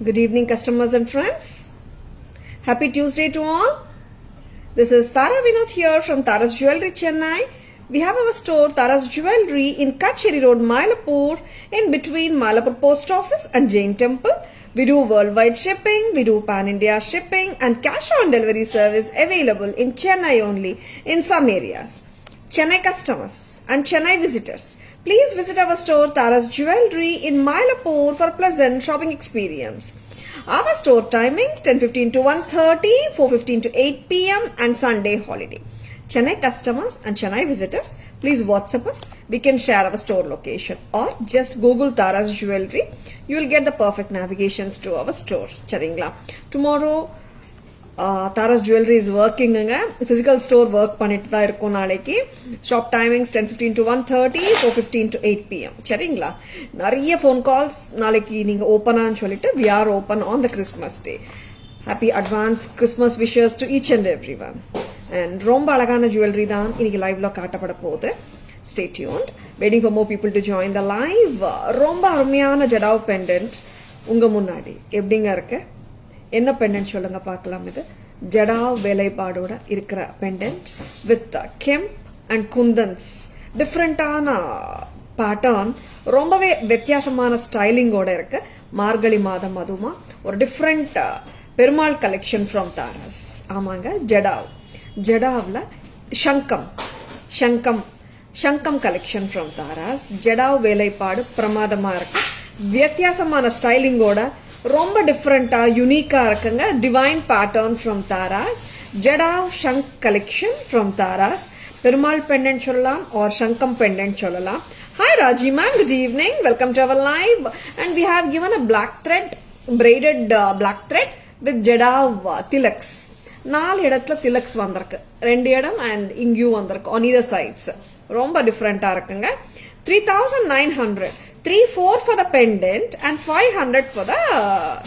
Good evening, customers and friends. Happy Tuesday to all. This is Tara Vinod here from Tara's Jewelry, Chennai. We have our store Tara's Jewelry in Kacheri Road, Mylapore, in between Mylapore Post Office and Jain Temple. We do worldwide shipping, we do pan-India shipping and cash on delivery service available in Chennai only in some areas. Chennai customers and Chennai visitors, please visit our store Tara's Jewelry in Mylapore for a pleasant shopping experience. Our store timings 10:15 to 1:30, 4:15 to 8 p.m. and Sunday holiday. Chennai customers and Chennai visitors, please WhatsApp us. We can share our store location or just Google Tara's Jewelry. You will get the perfect navigations to our store. Charingla. Tomorrow, Tara's Jewelry is working. Physical store work பண்ணிட்டு தான் இருக்கும் நாளைக்கு. Shop timings 10:15 to 1:30, 4:15 to 8 p.m. சரிங்களா? நிறைய phone calls நாளைக்கு நீங்க ஓபனான்னு சொல்லிட்டு we are open on the Christmas day. Happy advance Christmas wishes to each and everyone. And ரொம்ப அழகான jewelry தான் இன்னைக்கு லைவ்ல காட்டப்பட போகுது. Stay tuned. Waiting for more people to join the live. ரொம்ப அருமையான ஜடாவ் pendant உங்க முன்னாடி எப்படிங்க இருக்கு? என்ன பெண்டன்ட் சொல்லுங்க பார்க்கலாம். இது ஜடாவ் வேலைப்பாடோட இருக்கிற பெண்டன்ட் வித் கெம்ப் அண்ட் குந்தன்ஸ். டிஃப்ரெண்டான பேட்டர்ன், ரொம்பவே வித்தியாசமான ஸ்டைலிங்கோட இருக்கு. மார்கழி மாதம் அதுமா ஒரு different Perumal collection from Tara's. ஆமாங்க, ஜடாவ்ல சங்கம் கலெக்ஷன் ஃப்ரம் தாராஸ். ஜடாவ் வேலைப்பாடு பிரமாதமா இருக்கு. வித்தியாசமான ஸ்டைலிங்கோட ரொம்ப டிஃப்ரெண்டா யூனிக்கா இருக்குங்க. Divine pattern from Taras. Jadau shankh collection from Taras. Perumal pendant சொல்லலாம் ஆர் சங்கம் பெண்டன்ட் சொல்லலாம். Hi Raji ma'am, good evening. Welcome to our live. And we have given a black thread, braided black thread with jadav tilaks. 4 இடத்துல tilaks வந்திருக்கு. 2 இடம் and இங்கேயும் வந்திருக்கு on either sides. ரொம்ப டிஃப்ரெண்டா இருக்குங்க. 3900. 3-4 for the pendant and 500 for the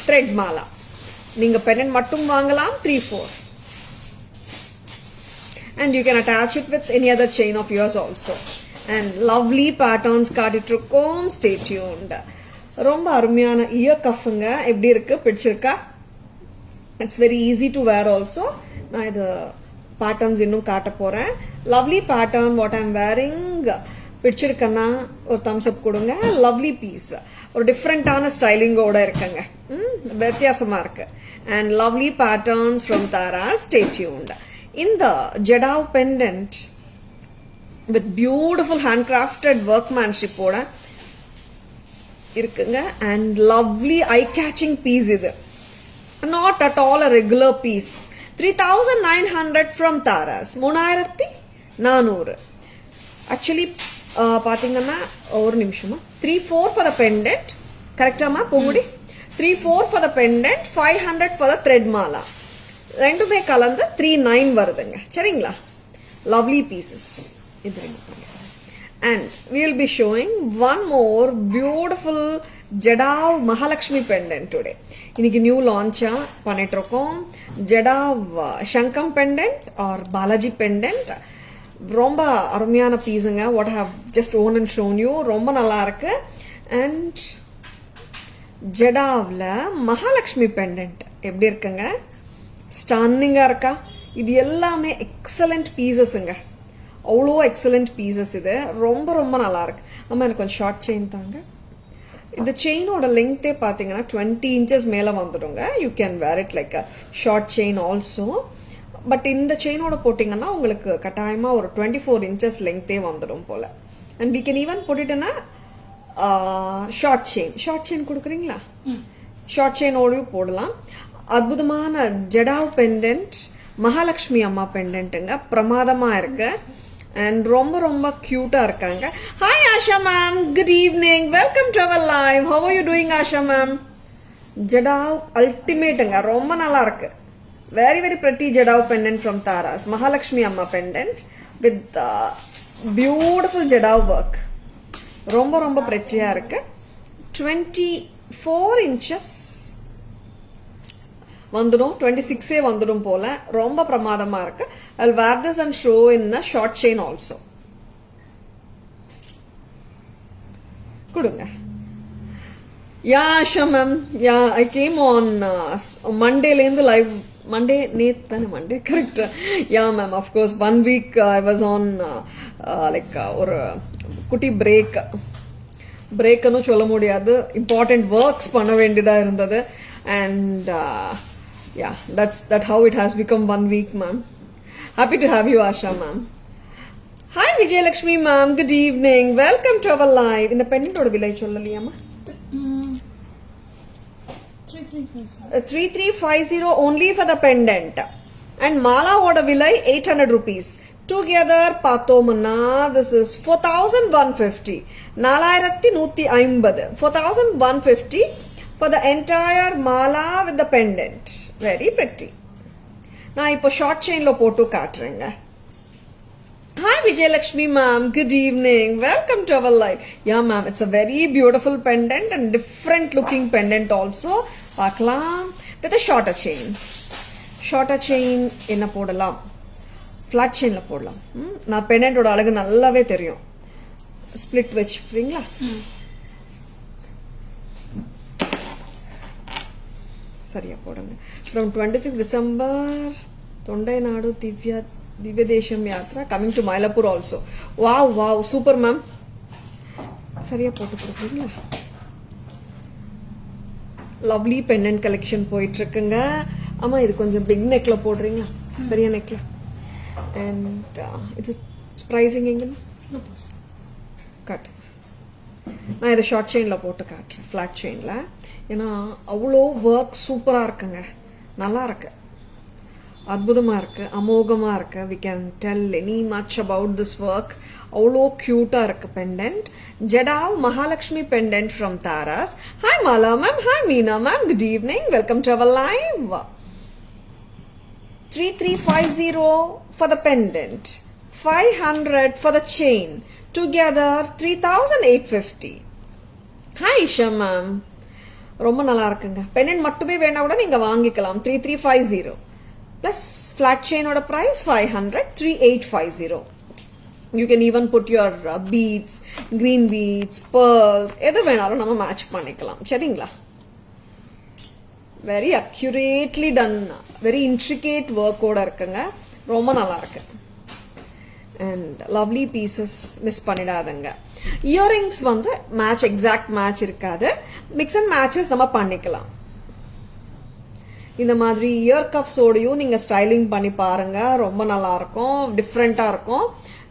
thread mala. நீங்க pendant மட்டும் வாங்கலாம் 3-4. And you can attach it with any other chain of yours also. And lovely patterns காட்டிட்டிருக்கோம். Stay tuned. ரொம்ப அருமையான இயர் கஃப்ங்க. எப்படி இருக்கு? பிடிச்சிருக்கா? It's very easy to wear also. நான் இது patterns இன்னும் காட்ட போறேன். Lovely pattern what I'm wearing. பிடிச்சிருக்கன்னா ஒரு தம்ஸ் அப் கொடுங்க. லவ்லி பீஸ், ஒரு டிஃப்ரெண்டான ஸ்டைலிங்கோட இருக்குங்க. வித்தியாசமா இருக்கு. And lovely patterns from Tara. Stay tuned. இந்த jadau pendant with beautiful handcrafted ஒர்க்மேன்ஷிப்போட இருக்குங்க. And lovely eye catching piece இது. Not at all a regular piece. 3900 from Taras. 3400. Actually பாத்தீங்கன்னா ஒரு நிமிஷமா 3-4 for the pendant. கரெக்டாமா Poongudi? 3-4 for the pendant, 500 for the thread mala. ரெண்டுமே கலந்து 39 வருதுங்க. சரிங்களா? லவ்லி பீசஸ் இது. And we will be showing one more beautiful jadau Mahalakshmi pendant today. இன்னைக்கு நியூ லான்ச்சா பண்ணிட்டு இருக்கோம். ஜடாவ் சங்கம் pendant or பாலாஜி pendant. ரொம்ப அருமையான பீஸுங்க. What how just own and shown you. ரொம்ப நல்லா இருக்கு. அண்ட் ஜடாவ்ல மகாலட்சுமி பெண்டன்ட் எப்படி இருக்குங்க? ஸ்டன்னிங்கா இருக்கா? இது எல்லாமே எக்ஸலண்ட் பீசஸ்ங்க. அவ்வளோ எக்ஸலண்ட் பீசஸ் இது. ரொம்ப ரொம்ப நல்லா இருக்கு. ஆமா, எனக்கு கொஞ்சம் ஷார்ட் செயின் தாங்க. இந்த செயினோட லெங்க்தே பாத்தீங்கன்னா 20 inches மேல வந்துடுங்க. You can wear it like a short chain also. But இந்த செயினோட போட்டீங்கன்னா உங்களுக்கு கட்டாயமா ஒரு 24 inches லெங்க்தே வந்துடும் போல. And we can even put it in short chain கொடுக்குறீங்களா? ஷார்ட் செயினோடயும் போடலாம். அற்புதமான ஜடாவ் பெண்டன்ட், மகாலட்சுமி அம்மா பெண்டன்ட்டுங்க. பிரமாதமா இருக்கு. அண்ட் ரொம்ப ரொம்ப கியூட்டா இருக்காங்க. Hi Asha ma'am, good evening. Welcome to our live. How are you doing Asha ma'am? Jadau அல்டிமேட்டுங்க. ரொம்ப நல்லா இருக்கு. Very very pretty jadav pendant from Taras. Mahalakshmi Amma pendant with beautiful jadav work. ரொம்ப ரொம்ப prettyயா இருக்கு. 24 inches வந்துடும். 26 வந்துடும் போல. ரொம்ப பிரமாதமா இருக்கு. I'll wear this and show in a short chain also. கொடுங்க. Yeah, Asha ma'am. Yeah, I came on Monday lende live. Monday, Monday, correct. Yeah, ma'am. Of course, 1 week I was on or குட்டி பிரேக்னு சொல்ல முடியாது, important works பண்ண வேண்டியதா இருந்தது. And yeah, that's how it has become 1 week, ma'am. Happy to have you, Asha ma'am. Hi Vijayalakshmi ma'am, good evening, welcome to our live. இந்த பெண்ணோட விலை சொல்லலையாமா? 3350 only for the pendant. And mala oda vilai 800 rupees. Together pathomna, this is 4150. 4150. 4150 for the entire mala with the pendant. Very pretty. Na ipo short chain lo potu kaatrenga. Hi Vijayalakshmi ma'am, good evening, welcome to our live. Yeah ma'am, it's a very beautiful pendant and different looking pendant also. Paakalam with a shorter chain. Shorter chain enna podalam, flat chain la podalam. Na pendant oda alagu nallave theriyum. Split vechipringa. Sariya podanga. From 26th December Tondai Nadu Divya Desham Yatra coming to Mylapore also. Wow, super ma'am. Sariya potu kodringa. Lovely pendant collection போயிட்டு இருக்குங்க. அம்மா இது கொஞ்சம் big நெக்ல போடுறீங்களா, பெரிய நெக்ல? And இது pricing எங்க cut? நான் இதை ஷார்ட் செயின்ல போட்டு காட்டுறேன், ஃபிளாட் செயின்ல. ஏன்னா அவ்வளோ ஒர்க் சூப்பரா இருக்குங்க, நல்லா இருக்கு, அற்புதமா இருக்கு, அமோகமா இருக்கு. we can tell any much about this work. அவ்வளோ கியூட்டா இருக்கு pendant. Jadav Mahalakshmi pendant from Taras. Hi Mala ma'am, hi Meena ma'am, good evening, welcome to our live. 3350 for the pendant, 500 for the chain, together 3850. Hi Isha ma'am, ரொம்ப நல்லா இருக்குங்க. pendant மட்டுமே வேணா கூட நீங்க வாங்கிக்கலாம். 3350 plus flat chain oda price 500, 3850. You can even put your beads, green beads, pearls, எது வேணாலும் நம்ம மேட்ச் பண்ணிக்கலாம். சரிங்களா? Very accurately done, very intricate ஒர்க்கோட இருக்குங்க, ரொம்ப நல்லா இருக்கு. அண்ட் லவ்லி பீசஸ், மிஸ் பண்ணிடாதுங்க. இயரிங்ஸ் வந்து மேட்ச், எக்ஸாக்ட் மேட்ச் இருக்காது, மிக்ஸ் அண்ட் மேட்சஸ் நம்ம பண்ணிக்கலாம். இந்த மாதிரி இயர் கப்ஸோடையும் நீங்க ஸ்டைலிங் பண்ணி பாருங்க, ரொம்ப நல்லா இருக்கும், டிஃப்ரெண்டா இருக்கும்.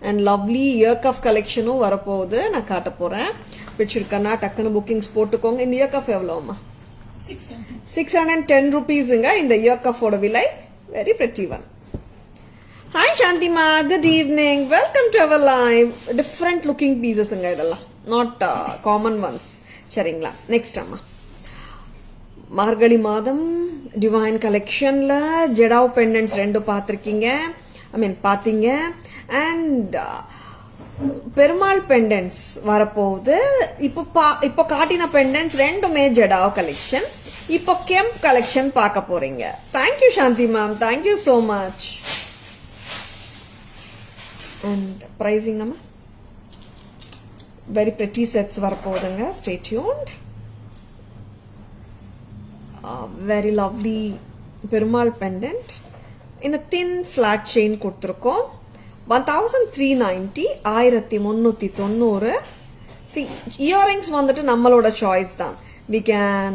அண்ட் லவ்லி இயர் கப் கலெக்ஷனும் வரப்போகுது, நான் காட்ட போறேன். பிடிச்சிருக்கா டக்குன்னு புக்கிங்ஸ் போட்டுக்கோங்க. இந்த இயர் கப் எவ்வளவுமா? 610 rupeesங்க இந்த இயர் கப்போட விலை. Very pretty one. ஹாய் சாந்திமா, good evening, welcome to our live. Different looking பீசஸ்ங்க இதெல்லாம், நாட் காமன் ஒன்ஸ். சரிங்களா? நெக்ஸ்ட் அம்மா, மார்கழி மாதம் டிவைன் கலெக்ஷன்ல ஜெடாவ் பெண்டன்ட்ஸ் 2 பார்த்திருக்கீங்க, பாத்தீங்க. அண்ட் பெருமாள் பெண்டன்ட்ஸ் வரப்போகுது. இப்போ காட்டின பெண்டன்ட்ஸ் 2மே ஜெடாவ் கலெக்ஷன். இப்போ கெம்ப் கலெக்ஷன் பார்க்க போறீங்க. Thank you Shanthi ma'am, thank you so much. And pricing அம்மா, வெரி பிரிட்டி செட்ஸ் வரப்போகுதுங்க, stay tuned. Very lovely Perumal pendant in a thin flat chain கொடுத்திருக்கோம். 1390, 1390. See, earrings வந்துட்டு நம்மளோட சாய்ஸ் தான். We can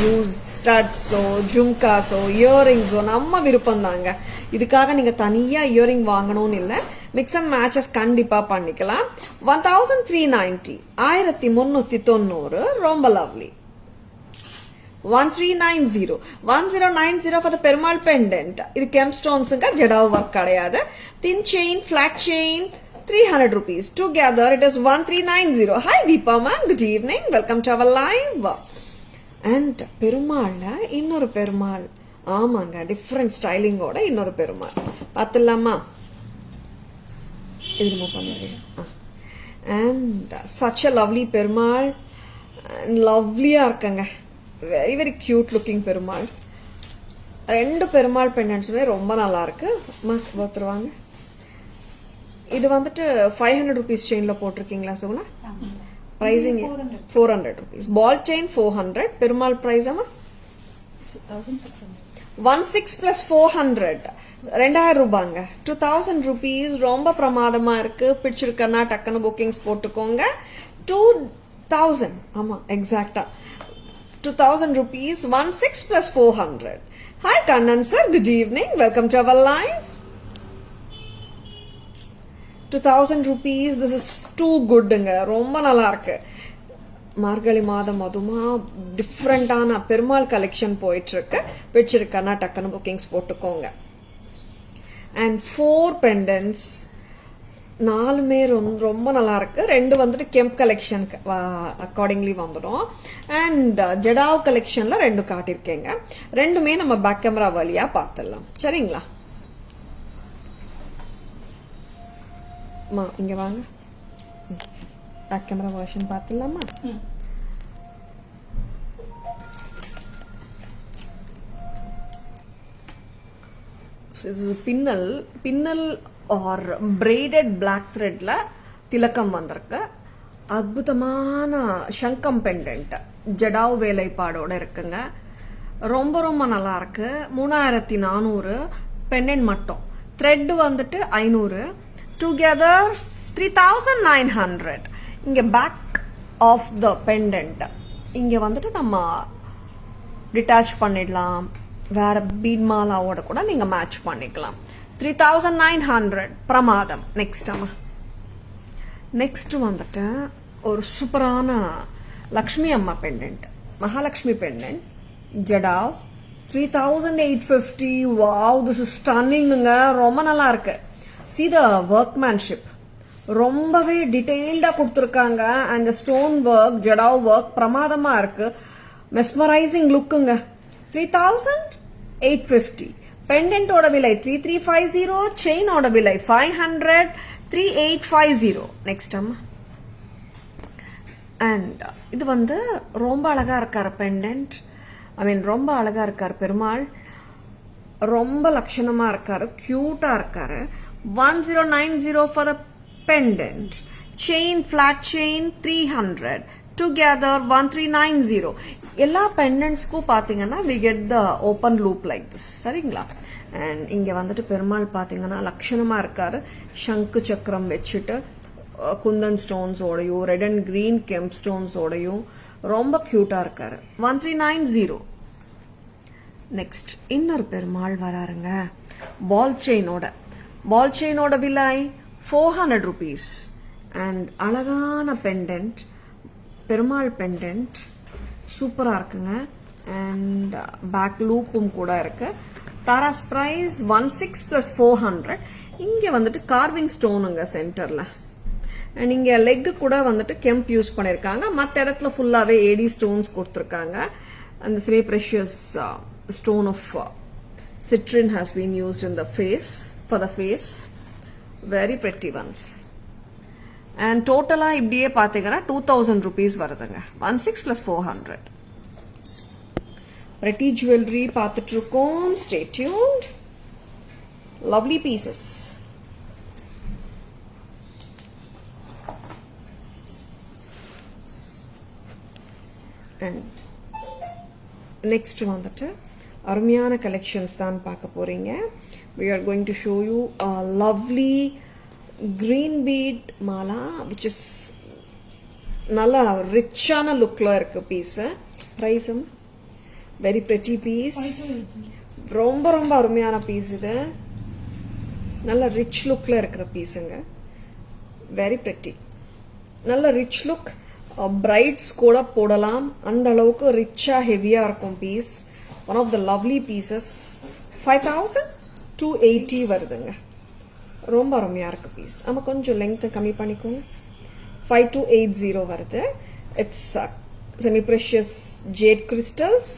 use studs or jhumkas or earrings or நம்ம விருப்பம் தாங்க. இதுக்காக நீங்க தனியா இயரிங் வாங்கணும்னு இல்ல, மிக்ஸ் அண்ட் மேட்சஸ் கண்டிப்பா பண்ணிக்கலாம். 1390, 1390, ரொம்ப lovely. 1390, 1090 for the Perumal pendant. இது Kemp stones ஜெடாவ் ஒர்க் கிடையாது. Thin chain, flat chain, 300 rupees. Together it is 1390. Hi Deepa ma'am, good evening, welcome to our live. And பெருமாள்ல இன்னொரு பெருமாள், ஆமாங்க, டிஃப்ரெண்ட் ஸ்டைலிங் ஓட இன்னொரு பெருமாள் பார்த்துலாமா? இது ரிமூவ் பண்ணிடுறேன். And such a lovely Perumal, லவ்லியா இருக்குங்க, very very cute looking Perumal. 2 Perumal பெண்டன்ட்ஸுமே ரொம்ப நல்லா இருக்கு. ஒருத்தருவாங்க, இது வந்துட்டு 500 rupees செயின்ல போட்டிருக்கீங்களா Suguna? pricing 400 rupees. Ball chain 400. Perumal price ama 16 plus 400 2000 ரூபாங்க. 2000 rupees. ரொம்ப பிரமாதமா இருக்கு. பிடிச்சிருக்கனா டக்குனு bookings போட்டுக்கோங்க. 2000 ஆமா எக்ஸாக்ட்டா 2000 rupees. 16 plus 400. Hi Kannan sir, good evening. Welcome to our live. 2000 rupees. This is too good. ரொம்ப நல்லா இருக்கு. மார்கழி மாதம் அதுமா டிஃப்ரெண்டான பெருமாள் கலெக்ஷன் போயிட்டு இருக்கு. பிடிச்சிருக்கனா டக்குனு புக்கிங்ஸ் போட்டுக்கோங்க. And 4 pendants. 4மே ரொம்ப நல்லா இருக்கு. 2 வந்துட்டு கெம்ப் கலெக்ஷன் அக்கார்டிங்லி வந்துடும். அண்ட் ஜடாவ் கலெக்ஷன்ல 2 காட்டியிருக்கேங்க. 2மே நம்ம பேக் கேமரா வழியா பார்த்துடலாம். சரிங்களா? இங்க வாங்க. பேக் கேமரா வெர்ஷன் பார்த்துடலாமா? இது பின்னல் ஆர் braided black threadல திலக்கம் வந்திருக்கு. அற்புதமான சங்கம் பெண்டன்ட் ஜடாவ் வேலைப்பாடோட இருக்குங்க. ரொம்ப ரொம்ப நல்லா இருக்கு. 3400 பெண்டன்ட் மட்டும். த்ரெட் வந்துட்டு 500. டுகெதர் 3900. இங்க பேக் ஆஃப் த பெண்டன்ட் இங்க வந்துட்டு நம்ம டிட்டாச் பண்ணிடலாம். வேற பீட் மாலாவோட கூட நீங்க மேட்ச் பண்ணிக்கலாம். 3900 பிரமாதம். நெக்ஸ்ட் வந்துட்டு ஒரு சூப்பரான லக்ஷ்மி அம்மா pendant, Mahalakshmi pendant jadau 3850. Wow, this is ஸ்டன்னிங்ங்க. ரொம்ப நல்லா இருக்கு. see the workmanship ரொம்பவே டீடைல்டா கொடுத்திருக்காங்க. And stone work jadau work பிரமாதமா இருக்கு. மெஸ்மரைசிங் லுக்குங்க. 3850. பெண்டன்டோட விலை 3350. செயினோட விலை 500. 3850. நெக்ஸ்ட் அம்மா. அண்ட் இது வந்து ரொம்ப அழகா இருக்காரு பெண்டன்ட். ரொம்ப அழகா இருக்காரு பெருமாள். ரொம்ப லட்சணமா இருக்காரு. கியூட்டா இருக்காரு. 1090 for the pendant. Chain, flat chain 300. Together 1390. எல்லா பெண்டன்ட்ஸ்க்கும் பாத்தீங்கன்னா we get the open loop like this. சரிங்களா? அண்ட் இங்க வந்துட்டு பெருமாள் பாத்தீங்கன்னா லட்சணமா இருக்காரு. சங்கு சக்கரம் வச்சுட்டு குந்தன் ஸ்டோன்ஸ் ஓடையும் red and green kemp stones ஓடையும் ரொம்ப கியூட்டா இருக்காரு. 1390. நெக்ஸ்ட் இன்னொரு பெருமாள் வராருங்க. பால் செயினோட விலை 400 rupees. அண்ட் அழகான பெண்டன்ட் பெருமாள் பெண்டன்ட் சூப்பரா இருக்குங்க. அண்ட் பேக் லூப்பும் கூட இருக்கு. தாராஸ் பிரைஸ் 16 plus 400. இங்க வந்துட்டு கார்விங் ஸ்டோனுங்க சென்டர்ல. அண்ட் இங்க லெக் கூட வந்துட்டு கெம்ப் யூஸ் பண்ணிருக்காங்க. மற்ற இடத்துல ஃபுல்லாவே ஏடி ஸ்டோன்ஸ் கொடுத்துருக்காங்க. அந்த semi precious stone of citrine has been used in the face, for the face. Very pretty ones. And totally இப்படியே பாத்தீங்கன்னா 2000 rupees வருதுங்க. 16 plus 400. Pretty jewelry பார்த்துட்டு இருக்கோம். Stay tuned. Lovely pieces. And next வந்துட்டு அருமையான கலெக்ஷன்ஸ் தான் பார்க்க போறீங்க. We are going to show you a lovely green bead mala which is நல்ல ரிச்சான லுக்ல இருக்கு piece. Price very pretty piece. ரொம்ப ரொம்ப அருமையான பீஸ் இது. நல்ல ரிச் லுக்ல இருக்கிற பீஸுங்க. very pretty. நல்ல ரிச் லுக். பிரைட்ஸ் கூட போடலாம். அந்த அளவுக்கு ரிச்சா ஹெவியா இருக்கும் piece. One of the lovely pieces. 5280 வருதுங்க. ரொம்ப அருமையா இருக்கு பீஸ். ஆமா கொஞ்சம் லெங்த் கம்மி பண்ணிக்கோங்க. 5280 வருது. It's semi precious jade crystals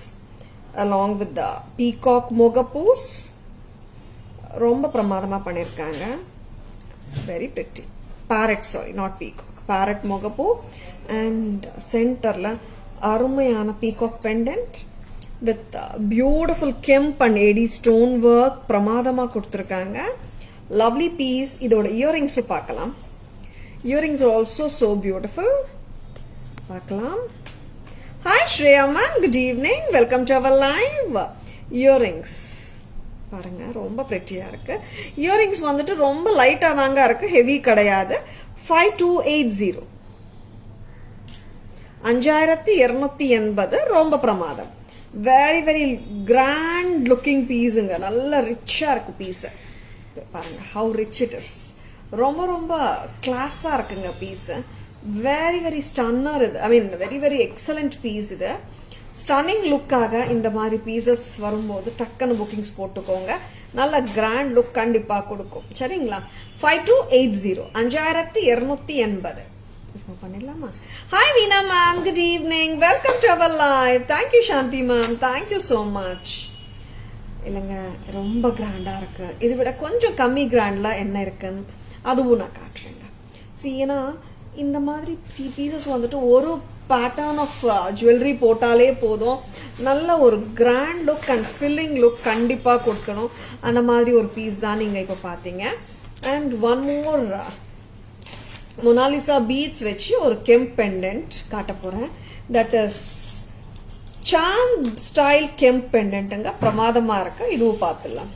along with the peacock mogapus. ரொம்ப பிரமாதமா பண்ணிருக்காங்க. very pretty. parrot, sorry, not peacock. parrot mogapu. and centerல அருமையான peacock pendant with beautiful kemp and AD stone work பிரமாதமா கொடுத்திருக்காங்க. lovely piece. இதோட earrings பார்க்கலாம். earrings are also so beautiful. பார்க்கலாம். Hi Shreya ma'am, good evening. Welcome to our live. Earrings பாருங்க, ரொம்ப பிரெட்டியா இருக்கு. Earrings வந்துட்டு ரொம்ப லைட்டா தாங்க இருக்கு, ஹெவி கிடையாது. 5280 5280 ரொம்ப பிரமாதம். வெரி வெரி கிராண்ட் லுக்கிங் பீஸுங்க, நல்ல ரிச்சா இருக்கு பீஸ். பாருங்க ஹவு ரிச் இட் இஸ். ரொம்ப ரொம்ப கிளாஸா இருக்குங்க பீஸ். வெரி வெரி ஸ்டன்னர் இது. I mean very very excellent piece இது. ஸ்டன்னிங் லுக்காக இந்த மாதிரி பீசஸ் வரும்போது டக்குன்னு புக்கிங்ஸ் போட்டுக்கோங்க. நல்ல கிராண்ட் லுக் கண்டிப்பா கொடுக்கும். சரிங்களா? 5280 5280 பண்ணிடலாமா? Hi Veena ma'am, good evening. Welcome to our live. Thank you Shanthi ma'am, thank you so much. இல்லைங்க, ரொம்ப கிராண்டா இருக்கு. இதை விட கொஞ்சம் கம்மி கிராண்ட்ல என்ன இருக்குன்னு அதுவும் நான் காட்டுறேங்க. ஏன்னா இந்த மாதிரி பீசஸ் வந்துட்டு ஒரு பேட்டர்ன் ஆஃப் ஜுவல்லரி போட்டாலே போதும், நல்ல ஒரு grand look and filling look கண்டிப்பா கொடுக்கணும். அந்த மாதிரி ஒரு பீஸ் தான் நீங்க இப்ப பாத்தீங்க. And one more Mona Lisa beads வச்சு ஒரு கெம்ப் பெண்டன்ட் காட்ட போறேன். That is same style kemp பெண்டன்ட்ங்க, பிரமாதமா இருக்கு. இதுவும் பார்த்துடலாம்.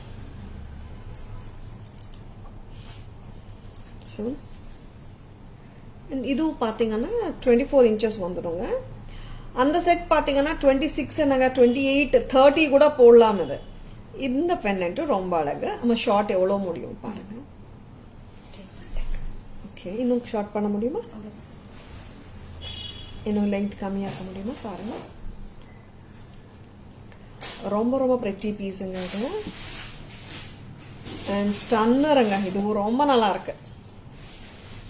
இதுவும் பாத்தீங்கன்னா 24 inches வந்துடுங்க. அந்த செட் பாத்தீங்கன்னா 26 என்னங்க 28 30 கூட போடலாம். இது இந்த பெண்டன்ட் ரொம்ப அழகு. நம்ம ஷார்ட் எவ்வளவு முடியும் பாருங்க. ஓகே, இன்னும் ஷார்ட் பண்ண முடியுமா? இன்னும் லெங்த் கம்மியாக்க முடியுமா பாருங்க. ரொம்ப ரொம்ப பிரெட்டி பீஸுங்க இது. அண்ட் ஸ்டன்னருங்க, இது ரொம்ப நல்லா இருக்கு.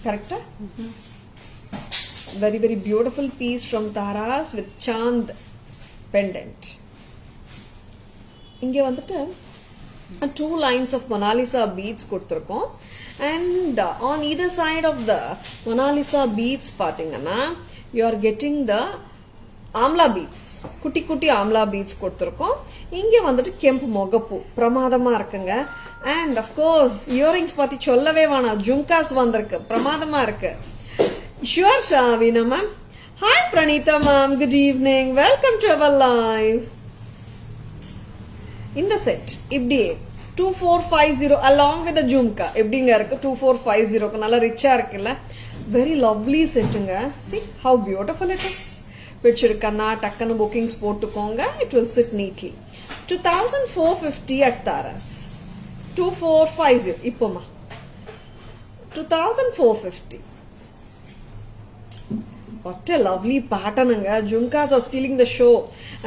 கரெக்டா? Very very beautiful piece from Taras with Chand pendant. இங்க வந்துட்டு 2 lines of Mona Lisa beads கொடுத்திருக்கோம். And on either side of the Mona Lisa beads பாத்தீங்கன்னா you are getting the amla beads, குட்டி குட்டி ஆம்லா பீட்ஸ் கொடுத்திருக்கோம். இங்க வந்துட்டு கெம்பு முகப்பு பிரமாதமா இருக்குங்க. அண்ட் அஃப்கோர்ஸ் இயரிங்ஸ் பத்தி சொல்லவே வேணாம், ஜும்காஸ் வந்திருக்கு, பிரமாதமா இருக்கு. Sure Shavina ma'am. Hi Praneetha ma'am, good evening. Welcome to our live. இந்த செட் இப்படி 2450 along with the ஜும்கா எப்படிங்க இருக்கு? 2450 நல்ல ரிச்சா இருக்குல்ல? வெரி லவ்லி செட்டுங்க. see how beautiful it is. பிடிச்சிருக்கன்னா டக்குன்னு புக்கிங்ஸ் போட்டுக்கோங்க. It will sit neatly. 2450 at Taras. 2450 இப்போமா 2450. What a lovely pattern. Jhumkas are stealing the show.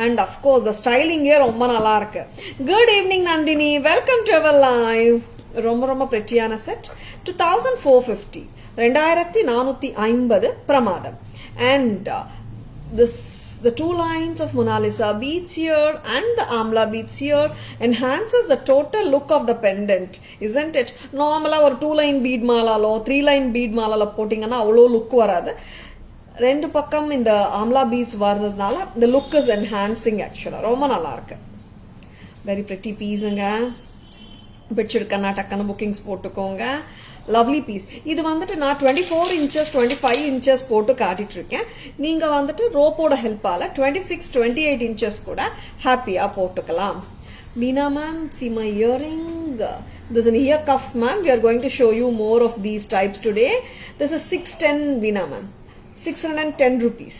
And of course the styling here ரொம்ப நல்லா இருக்கு. Good evening Nandini, welcome to our live. ரொம்ப ரொம்ப prettyயான set. 2450 2450 பிரமாதம். And the 2 lines of Mona Lisa beads here and the Amla beads here enhances the total look of the pendant, isn't it? Normally ஒரு 2 line bead மாலாலோ 3 line bead மாலால போட்டிங்கன்னா அவ்வளோ look வராது. ரெண்டு பக்கம் இந்த ஆம்லா பீட்ஸ் வர்றதுனால the look is enhancing actually. ரொம்ப நல்லா இருக்கு. Very pretty பீஸுங்க. பிடிச்சிருக்கன்னா டக்குன்னு புக்கிங்ஸ் போட்டுக்கோங்க. Lovely piece. இது வந்துட்டு நான் 24 inches 25 inches போட்டு காட்டிட்டு இருக்கேன். நீங்க வந்துட்டு ரோப்போட ஹெல்ப்பால 26 28 inches கூட ஹாப்பியா போட்டுக்கலாம். Veena ma'am, see my earring. This is an ear cuff ma'am. We are going to show you more of these types today. This is 610 Veena ma'am. 610 rupees.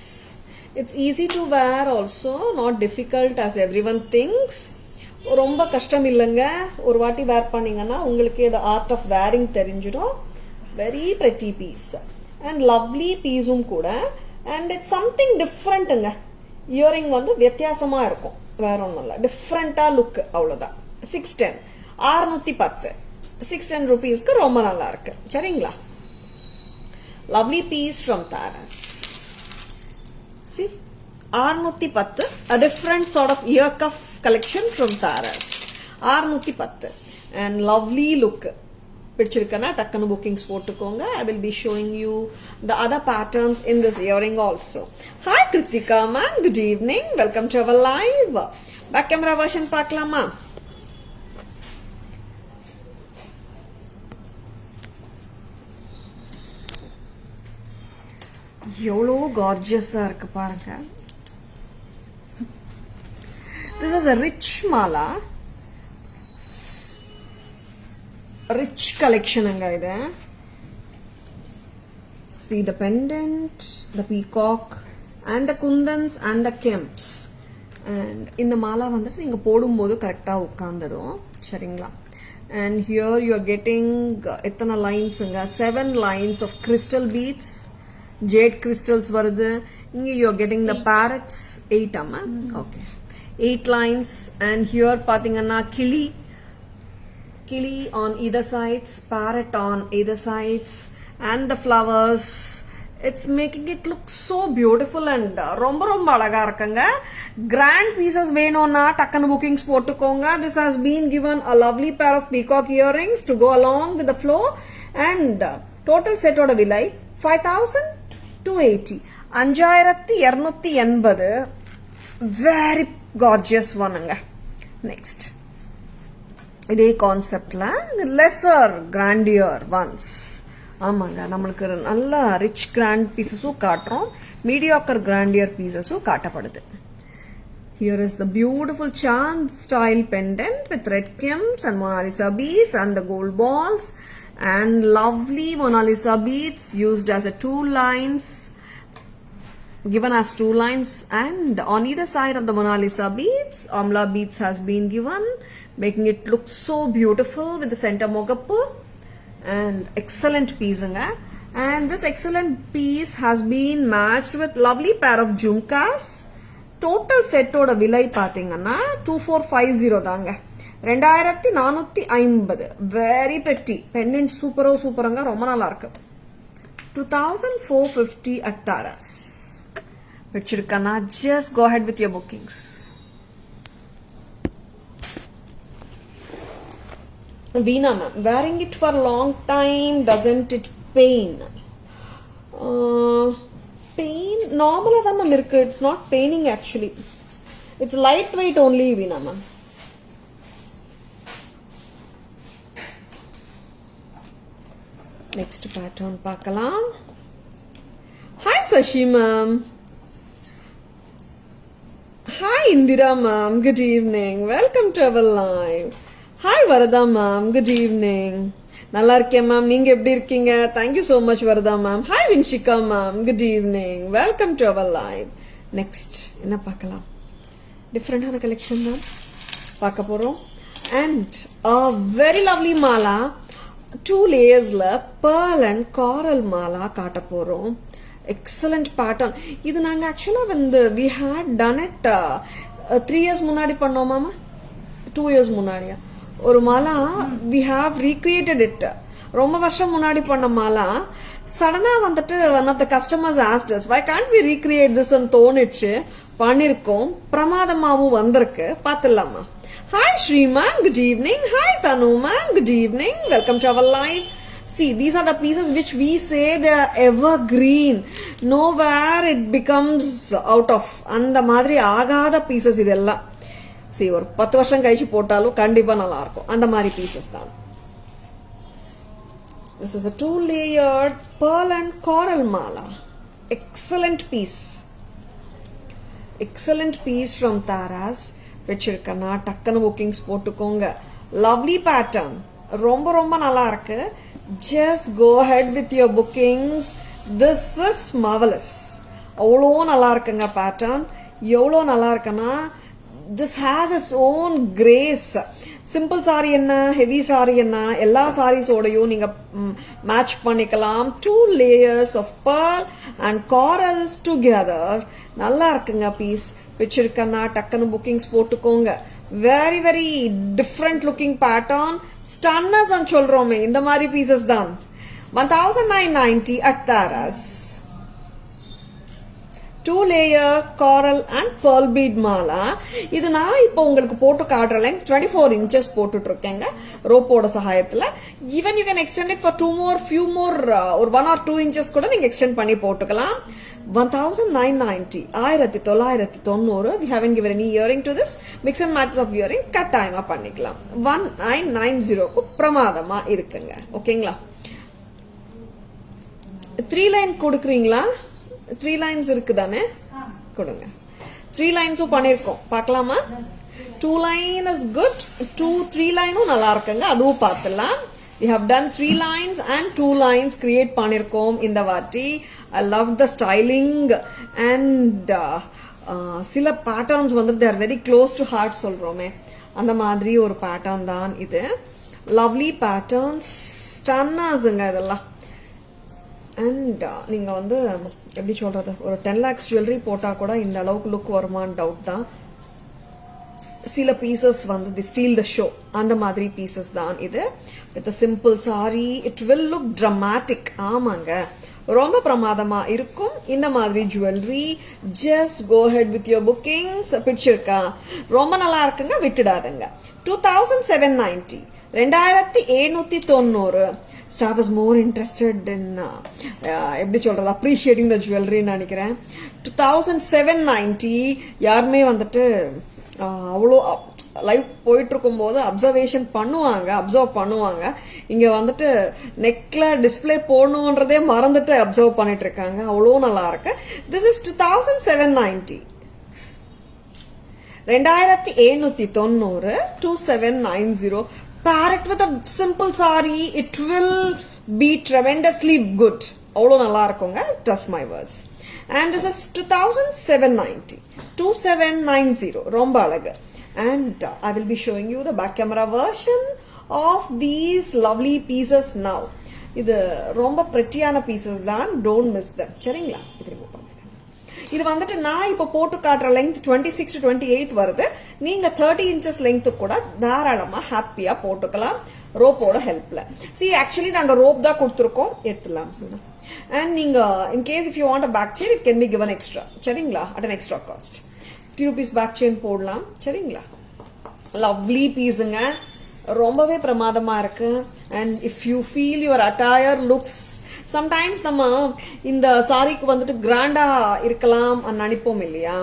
It's easy to wear also, not difficult as everyone thinks. ரொம்ப கஷ்டம் இல்லைங்க. ஒரு வாட்டி வேர் பண்ணீங்கன்னா உங்களுக்கு the art of wearing தெரிஞ்சிடும். Very pretty piece and lovely பீஸும் கூட. அண்ட் இட்ஸ் சம்திங் டிஃப்ரெண்ட்டுங்க. இயரிங் வந்து வித்தியாசமா இருக்கும், வேற ஒன்றும் இல்லை, டிஃப்ரெண்டா லுக், அவ்வளோதான். 610 610 610 rupeesக்கு ரொம்ப நல்லா இருக்கு. சரிங்களா? Lovely piece from Taras. See 610, a different sort of ear cuff collection from Taras. 610 and lovely look. பிடிச்சிருக்கனா டக்குன்னு புக்கிங்ஸ் போட்டுக்கோங்க. I will be showing you the other patterns in this earring also. Hi Kritika ma'am, good evening. Welcome to our live. Back camera version பார்க்கலாமா? எவ்வளோ கார்ஜியஸா இருக்கு பாருங்க. This is a rich mala. Rich collection anga idu. See the pendant, the peacock and the kundans and the kemps. And in the mala வந்துட்டு நீங்க போடும்போது கரெக்ட்டா உட்கார்ந்துடும். சரிங்களா? And here you are getting எத்தனை லைன்ஸ்ங்க 7 lines of crystal beads, jade crystals வருது. இங்க you are getting the parrots 8 ஆமா? Okay. 8 lines and here பாத்தீங்கன்னா கிளி on either sides, parrot on either sides and the flowers. It's making it look so beautiful and ரொம்ப அழகா இருக்குங்க. Grand pieces வேணும்னா டக்குனு bookings போட்டுக்கோங்க. This has been given a lovely pair of peacock earrings to go along with the flow and total set ஓட விலை 5280. 5280. Very gorgeous oneங்க. Next. இதே கான்செப்ட்ல லெசர் கிராண்டியர் ஒன்ஸ். ஆமாங்க, நம்மளுக்கு நல்ல ரிச் கிராண்ட் பீசஸும் காட்டுறோம், மீடியாக்கர் கிராண்டியர் பீசஸும் காட்டப்படுது. Here is the beautiful charm style pendant with red kems and Mona Lisa beads and the gold balls and lovely Mona Lisa beads used as a 2 lines, given as 2 lines, and on either side of the Mona Lisa beads, Amla beads has been given, making it look so beautiful with the center mogapu. And excellent piece anga. And this excellent piece has been matched with lovely pair of jhumkas. Total set oda vilai pathingana 2450 தாங்க. 2450. Very pretty pendant, super anga, ரொம்ப நல்லா இருக்கு. 2450 at Taras. Vechirukana, just go ahead with your bookings. Veena ma'am, wearing it for a long time, doesn't it pain? Pain normally da ma'am irukku. It's not paining actually. It's lightweight only, Veena ma'am. Next pattern paakalam. Hi Sashi ma'am. Hi Indira ma'am, good evening. Welcome to our live. Hi Varada ma'am, good evening. நல்லா இருக்கேன் ma'am, நீங்க எப்படி இருக்கீங்க? Thank you so much Varada ma'am. Hi Vinshika ma'am, good evening. Welcome to our live. Next என்ன பார்க்கலாம்? டிஃபரெண்டான collection தான் பார்க்க போறோம். And a very lovely mala, 2 layersல pearl and coral mala காட்ட போறோம். Excellent pattern. இது நாங்க ஆக்சுவலா வந்து we had done it 3 years முன்னாடி பண்ணோம் மாமா, 2 years முன்னாடியா ஒரு Mala we have recreated it. ரொம்ப வருஷம் முன்னாடி பண்ண மாலா சடனா வந்துட்டு one of the customers asked us, why can't we recreate this and தோணிச்சு, பண்ணிருக்கோம், பிரமாதமாவும் வந்திருக்கு, பாத்துடலாமா? Hi Shrima, good evening. Hi Tanu ma'am, good evening. Welcome to our live. See, these are the pieces which we say they are evergreen. Nowhere it becomes out of. அந்த மாதிரி ஆகாத pieces இதெல்லாம். See, ஒரு 10 வருஷம் கழிச்சு போட்டாலும் கண்டிப்பா நல்லா இருக்கும், அந்த மாதிரி பீசஸ் தான். This is a 2-layered pearl and coral mala. Excellent piece. Excellent piece from Taras. வச்சிருக்கனா டக்குனு bookings போட்டுக்கோங்க. Lovely pattern. ரொம்ப நல்லா இருக்கு. Just go ahead with your bookings. This is marvelous. அவ்வளோ நல்லா இருக்குங்க pattern. எவ்வளோ நல்லா இருக்குன்னா this has its own grace. Simple saree enna, heavy saree enna, எல்லா sarees ஓடையும் நீங்க match பண்ணிக்கலாம். 2 layers of pearl and corals together. நல்லா இருக்குங்க piece. வச்சிருக்கனா டக்குனு bookings போட்டுக்கோங்க. Very different looking pattern. Stunners and சொல்றோமே, இந்த மாதிரி pieces தான். 1990 at Taras. 2-layer coral and pearl bead mala. இது நான் இப்போ உங்களுக்கு போட்டு காட்டுற length 24 inches போட்டுட்டு இருக்கேங்க ரோப்போட சகாயத்துல. even you can extend it for few more ஒரு 1 or 2 inches கூட நீங்க extend பண்ணி போட்டுக்கலாம். 1990 1990. We haven't given any earring to this. Mix and matches of earring கட்டாயமா பண்ணிக்கலாம். 1990க்கு பிரமாதமா இருக்குங்க. ஓகேங்களா? 3 லைன் கொடுக்குறீங்களா? 3 lines இருக்குதானே கொடுங்க 3 linesம் பண்ணிருக்கோம் பார்க்கலாமா 2 line is good 3 lineம் நல்லா இருக்குங்க அதுவும் பார்த்துடலாம் we have done 3 lines and 2 lines create பண்ணிருக்கோம் இந்த வாட்டி I love the styling and சில patterns வந்து they are very close to heart சொல்றோமே அந்த மாதிரி ஒரு pattern தான் இது lovely patterns stunners-ங்க இதெல்லாம் and நீங்க வந்து எப்படி சொல்றது ஒரு 10 lakhs jewelry போட்டா கூட இந்த அளவுக்கு லுக் வருமான்னு டவுட் தான் சில பீசஸ் வந்து தி ஸ்டீல் த ஷோ அந்த மாதிரி பீசஸ் தான் இது with simple sari it will look dramatic ஆமாங்க ரொம்ப பிரமாதமா இருக்கும் இந்த மாதிரி jewellery just go ahead with your bookings பிடிச்சிருக்கா ரொம்ப நல்லா இருக்குங்க விட்டுடாதுங்க 2790 2790 staff is more interested in எப்படி சொல்றது appreciating the jewelry நினைக்கிறேன் 2790 யாருமே வந்துட்டு அவ்வளோ லைவ் போயிட்டு இருக்கும் போது அப்சர்வ் பண்ணுவாங்க இங்க வந்துட்டு நெக்ல டிஸ்பிளே போடணும்ன்றதே மறந்துட்டு அப்சர்வ் பண்ணிட்டு இருக்காங்க அவ்வளோ நல்லா இருக்கு this is 2790 2790 2790 parrot with a simple sari it will be tremendously good அவ்வளோ நல்லா இருக்குங்க trust my words and this is 2790 2790 ரொம்ப அழகு and I will be showing you the back camera version of these lovely pieces now இது ரொம்ப prettyயான pieces தான் don't miss them சரிங்களா இது ரிமூவ் பண்ணுங்க இது வந்துட்டு நான் இப்ப போட்டு காட்டுற length 26 to 28 வருது நீங்க 30 inches length கூட தாராளமா ஹாப்பியா போட்டுக்கலாம் ரோப்போட ஹெல்ப்ல see actually நாங்க ரோப் தான் கொடுத்திருக்கோம் எடுத்துலாம் சொன்னா and நீங்க in case if you want a back chain it can be given extra சரிங்களா at an extra cost 50 rupees back chain போடலாம் சரிங்களா lovely pieceங்க ரொம்பவே பிரமாதமா இருக்கு and if you feel your attire looks sometimes நம்ம இந்த சாரிக்கு வந்துட்டு கிராண்டா இருக்கலாம் நினைப்போம் இல்லையா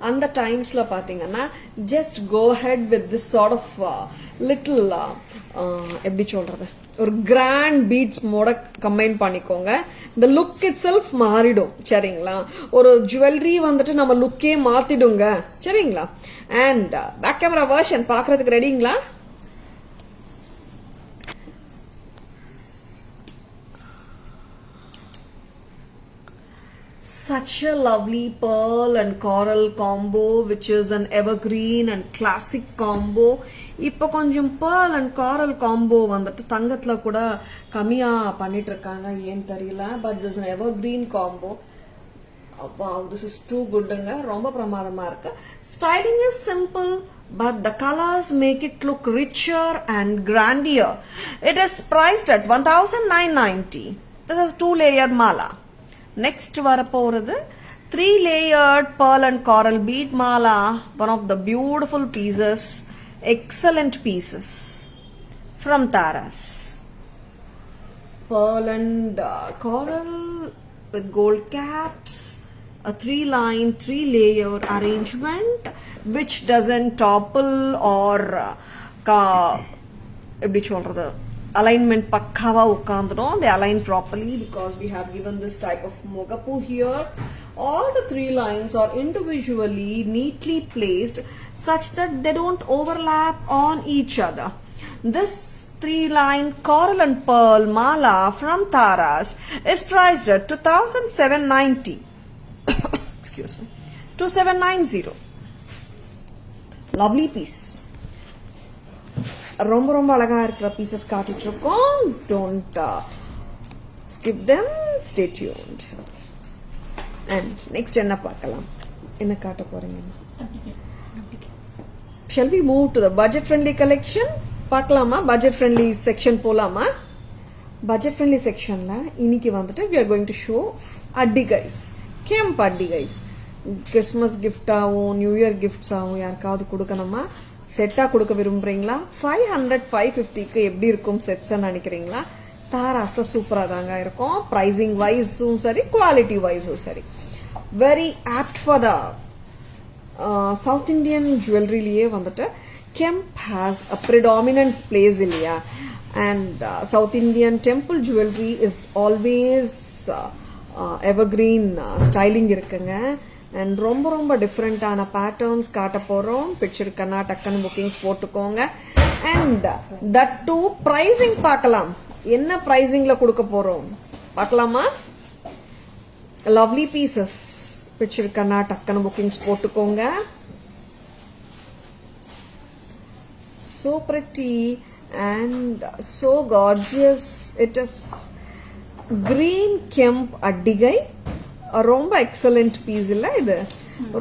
அந்த டைம்ஸ்ல பாத்தீங்கன்னா just go ahead with this sort of little எப்படி சொல்றது ஒரு கிராண்ட் பீட்ஸ் மோட கம்பைன் பண்ணிக்கோங்க இந்த லுக் இட் செல்ஃப் மாறிடும் சரிங்களா ஒரு ஜுவல்லரி வந்துட்டு நம்ம லுக்கே மாத்திடுங்க சரிங்களா அண்ட் பேக் கேமரா வெர்ஷன் பாக்குறதுக்கு ரெடிங்களா such a lovely pearl and coral combo which is an evergreen and classic combo இப்போ கொஞ்சம் pearl and coral combo வந்துட்டு தங்கத்துல கூட கம்மியா பண்ணிட்டு இருக்காங்க ஏன் தெரியல but this is an evergreen combo wow this is too goodங்க ரொம்ப பிரமாதமா இருக்கு styling is simple but the colors make it look richer and grandeur it is priced at 1990 this is 2 layered mala next வரப்போறது 3 layered pearl and coral bead mala one of the beautiful pieces excellent pieces from Taras pearl and coral with gold caps a 3-line 3-layer arrangement which doesn't topple or எப்படி சொல்றது alignment pakkava ukandrom they align properly because we have given this type of mogapu here all the 3 lines are individually neatly placed such that they don't overlap on each other this 3-line coral and pearl mala from Taras is priced at 2790 excuse me 2790 lovely piece ரொம்ப ரொம்ப அழகா இருக்கிற pieces காட்டிட்டு இருக்கோம் don't skip them stay tuned and next என்ன பார்க்கலாம் என்ன காட்ட போறீங்க shall we move to the budget friendly collection பார்க்கலாமா budget friendly section போலாமா budget friendly sectionல இன்னைக்கு வந்துட்டு we are going to show addi guys camp addi guys Christmas gift ஆவும் நியூ இயர் கிஃப்ட்ஸ் ஆவும் யாருக்காவது கொடுக்கணுமா செட்டா கொடுக்க விரும்புறீங்களா 500 550க்கு எப்படி இருக்கும் செட்ஸ் நினைக்கிறீங்களா தாராஸ்ல சூப்பரா தாங்க இருக்கும் பிரைசிங் வைஸும் சரி குவாலிட்டி வைஸும் சரி very apt for the South Indian ஜுவல்லரிலேயே வந்துட்டு kemp has a predominant place இல்லையா and South Indian temple jewellery is always evergreen styling இருக்குங்க. அண்ட் ரொம்ப ரொம்ப டிஃப்ரெண்டான பேட்டர்ன்ஸ் காட்ட போறோம். பிடிச்சிருக்கனா டக்குன்னு புக்கிங்ஸ் போட்டுக்கோங்க. அண்ட் தட் டூ பிரைசிங் பார்க்கலாம். என்ன பிரைசிங்ல கொடுக்க போறோம் பார்க்கலாமா? Lovely pieces. பிடிச்சிருக்கனா டக்குன்னு புக்கிங்ஸ் போட்டுக்கோங்க. So pretty and so gorgeous. It is green kemp addigai. ரொம்ப எக்ஸலண்ட் பீஸ் இல்ல இது?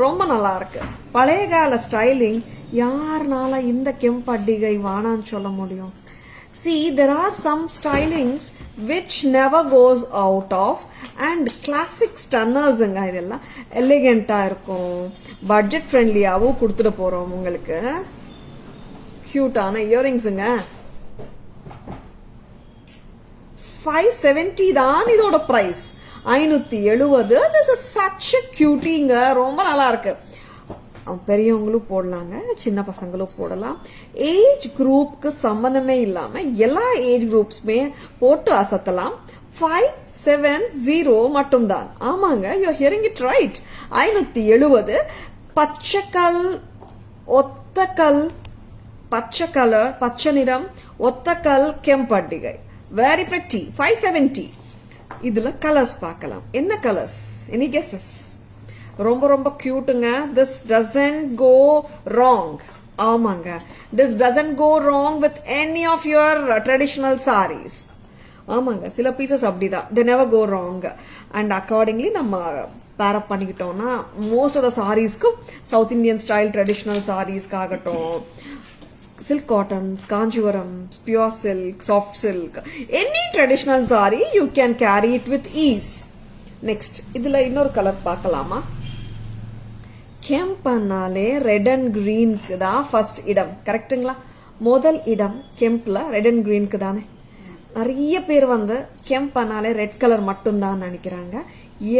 ரொம்ப நல்லா இருக்கு. பழைய கால ஸ்டைலிங். யாருனால இந்த கெம்ப் அட்டிகை வானான்னு சொல்ல முடியும்? See, there are some stylings which never goes out of and classic stunners இதெல்லாம் எலிகென்ட்டா இருக்கும். பட்ஜெட் ஃப்ரெண்ட்லியாவும் கொடுத்துட போறோம் உங்களுக்கு. கியூட்டான இயரிங்ஸுங்க. 570 தான் இதோட price. 570. This is such a cutie-ங்க. ரொம்ப நல்லா இருக்கு. பெரியவங்களும் போடலாங்க, சின்ன பசங்களும் போடலாம். ஏஜ் குரூப்க்கு சம்பந்தமே இல்லாம எல்லா ஏஜ் குரூப்ஸ்மே போட்டு அசத்தலாம். 570 மட்டும்தான். ஆமாங்க, you are hearing it right. 570. பச்சைக்கல் ஒத்தக்கல், பச்சை கலர், பச்சை நிறம், ஒத்தக்கல் கெம்பட்டிகை. Very pretty. 570. இதுல கலர்ஸ் பார்க்கலாம். என்ன கலர்ஸ்? Any guesses? ரொம்ப ரொம்ப கியூட்டுங்க. This doesn't go wrong. ஆமாங்க, this doesn't go wrong with any of your traditional sarees. ஆமாங்க, சில பீசஸ் அப்படிதான். They never go wrong. And accordingly நம்ம பேர் அப் பண்ணிக்கிட்டோம்னா மோஸ்ட் ஆஃப் த சாரீஸ்க்கு சவுத் இந்தியன் ஸ்டைல் ட்ரெடிஷனல் சாரீஸ்க்கு ஆகட்டும், silk cottons, kanjivaram, pure silk, soft silk, any traditional saree you can carry it with ease. Next, இதுல இன்னொரு colour பார்க்கலாமா? கெம்பனாலே red and கிரீனுக்கு தான் first இடம். கரெக்டுங்களா? முதல் இடம் கெம்ப்ல ரெட் அண்ட் கிரீனுக்கு தானே. நிறைய பேர் கெம்பனாலே ரெட் கலர் மட்டும் தான் நினைக்கிறாங்க.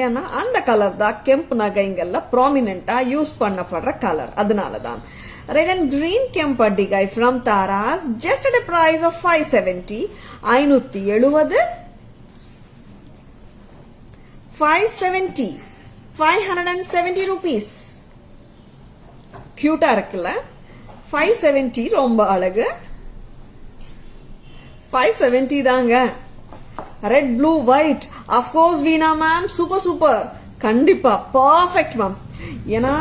ஏன்னா அந்த கலர் தான் கெம்ப் நகைங்கள்ல ப்ராமினென்ட்டா யூஸ் பண்ணப்படுற கலர். அதனாலதான் red and green kempadigai from Taras, just at a price of 570. 570. 570. 570 rupees. Cute இருக்குல்ல? 570 ரொம்ப அழகு. 570 தாங்க. Red, blue, white. Of course, Veena ma'am. Super, super. கண்டிப்பா. Perfect, ma'am. ஏன்னா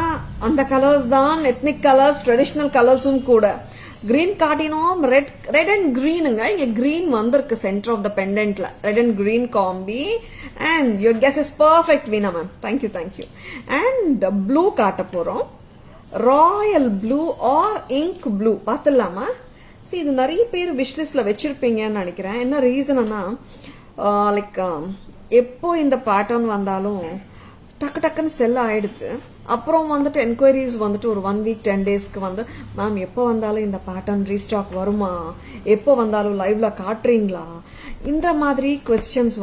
அந்த கலர்ஸ் தான் எத்னிக் கலர்ஸ், ட்ரெடிஷனல் கலர்ஸும் கூட. கிரீன் காட்டினோம். ரெட் அண்ட் கிரீனுங்க. இங்க கிரீன் வந்திருக்கு சென்டர் ஆஃப் த பெண்டன்ட்ல. Red and green combi. And your guess is perfect Veena ma'am. Thank you thank you. And blue காட்ட போறோம். Royal blue or ink blue. பார்த்துடலாமா? சரி, இது நிறைய பேர் விஷ்லிஸ்ட்ல வச்சிருப்பீங்கன்னு நினைக்கிறேன். என்ன ரீசன்னா லைக் எப்போ இந்த பேட்டர்ன் வந்தாலும் டக்கு டக்குன்னு செல் ஆயிடுது. அப்புறம் என்கொயரிஸ் ஒரு 1 வீக் 10 டேஸ்க்கு மேம் எப்போ வந்தாலும் இந்த பேட்டர்ன் ரீஸ்டாக் வருமா, எப்போ வந்தாலும் லைவ்ல காட்டுறீங்களா, இந்த மாதிரி குவெஸ்டன்ஸ்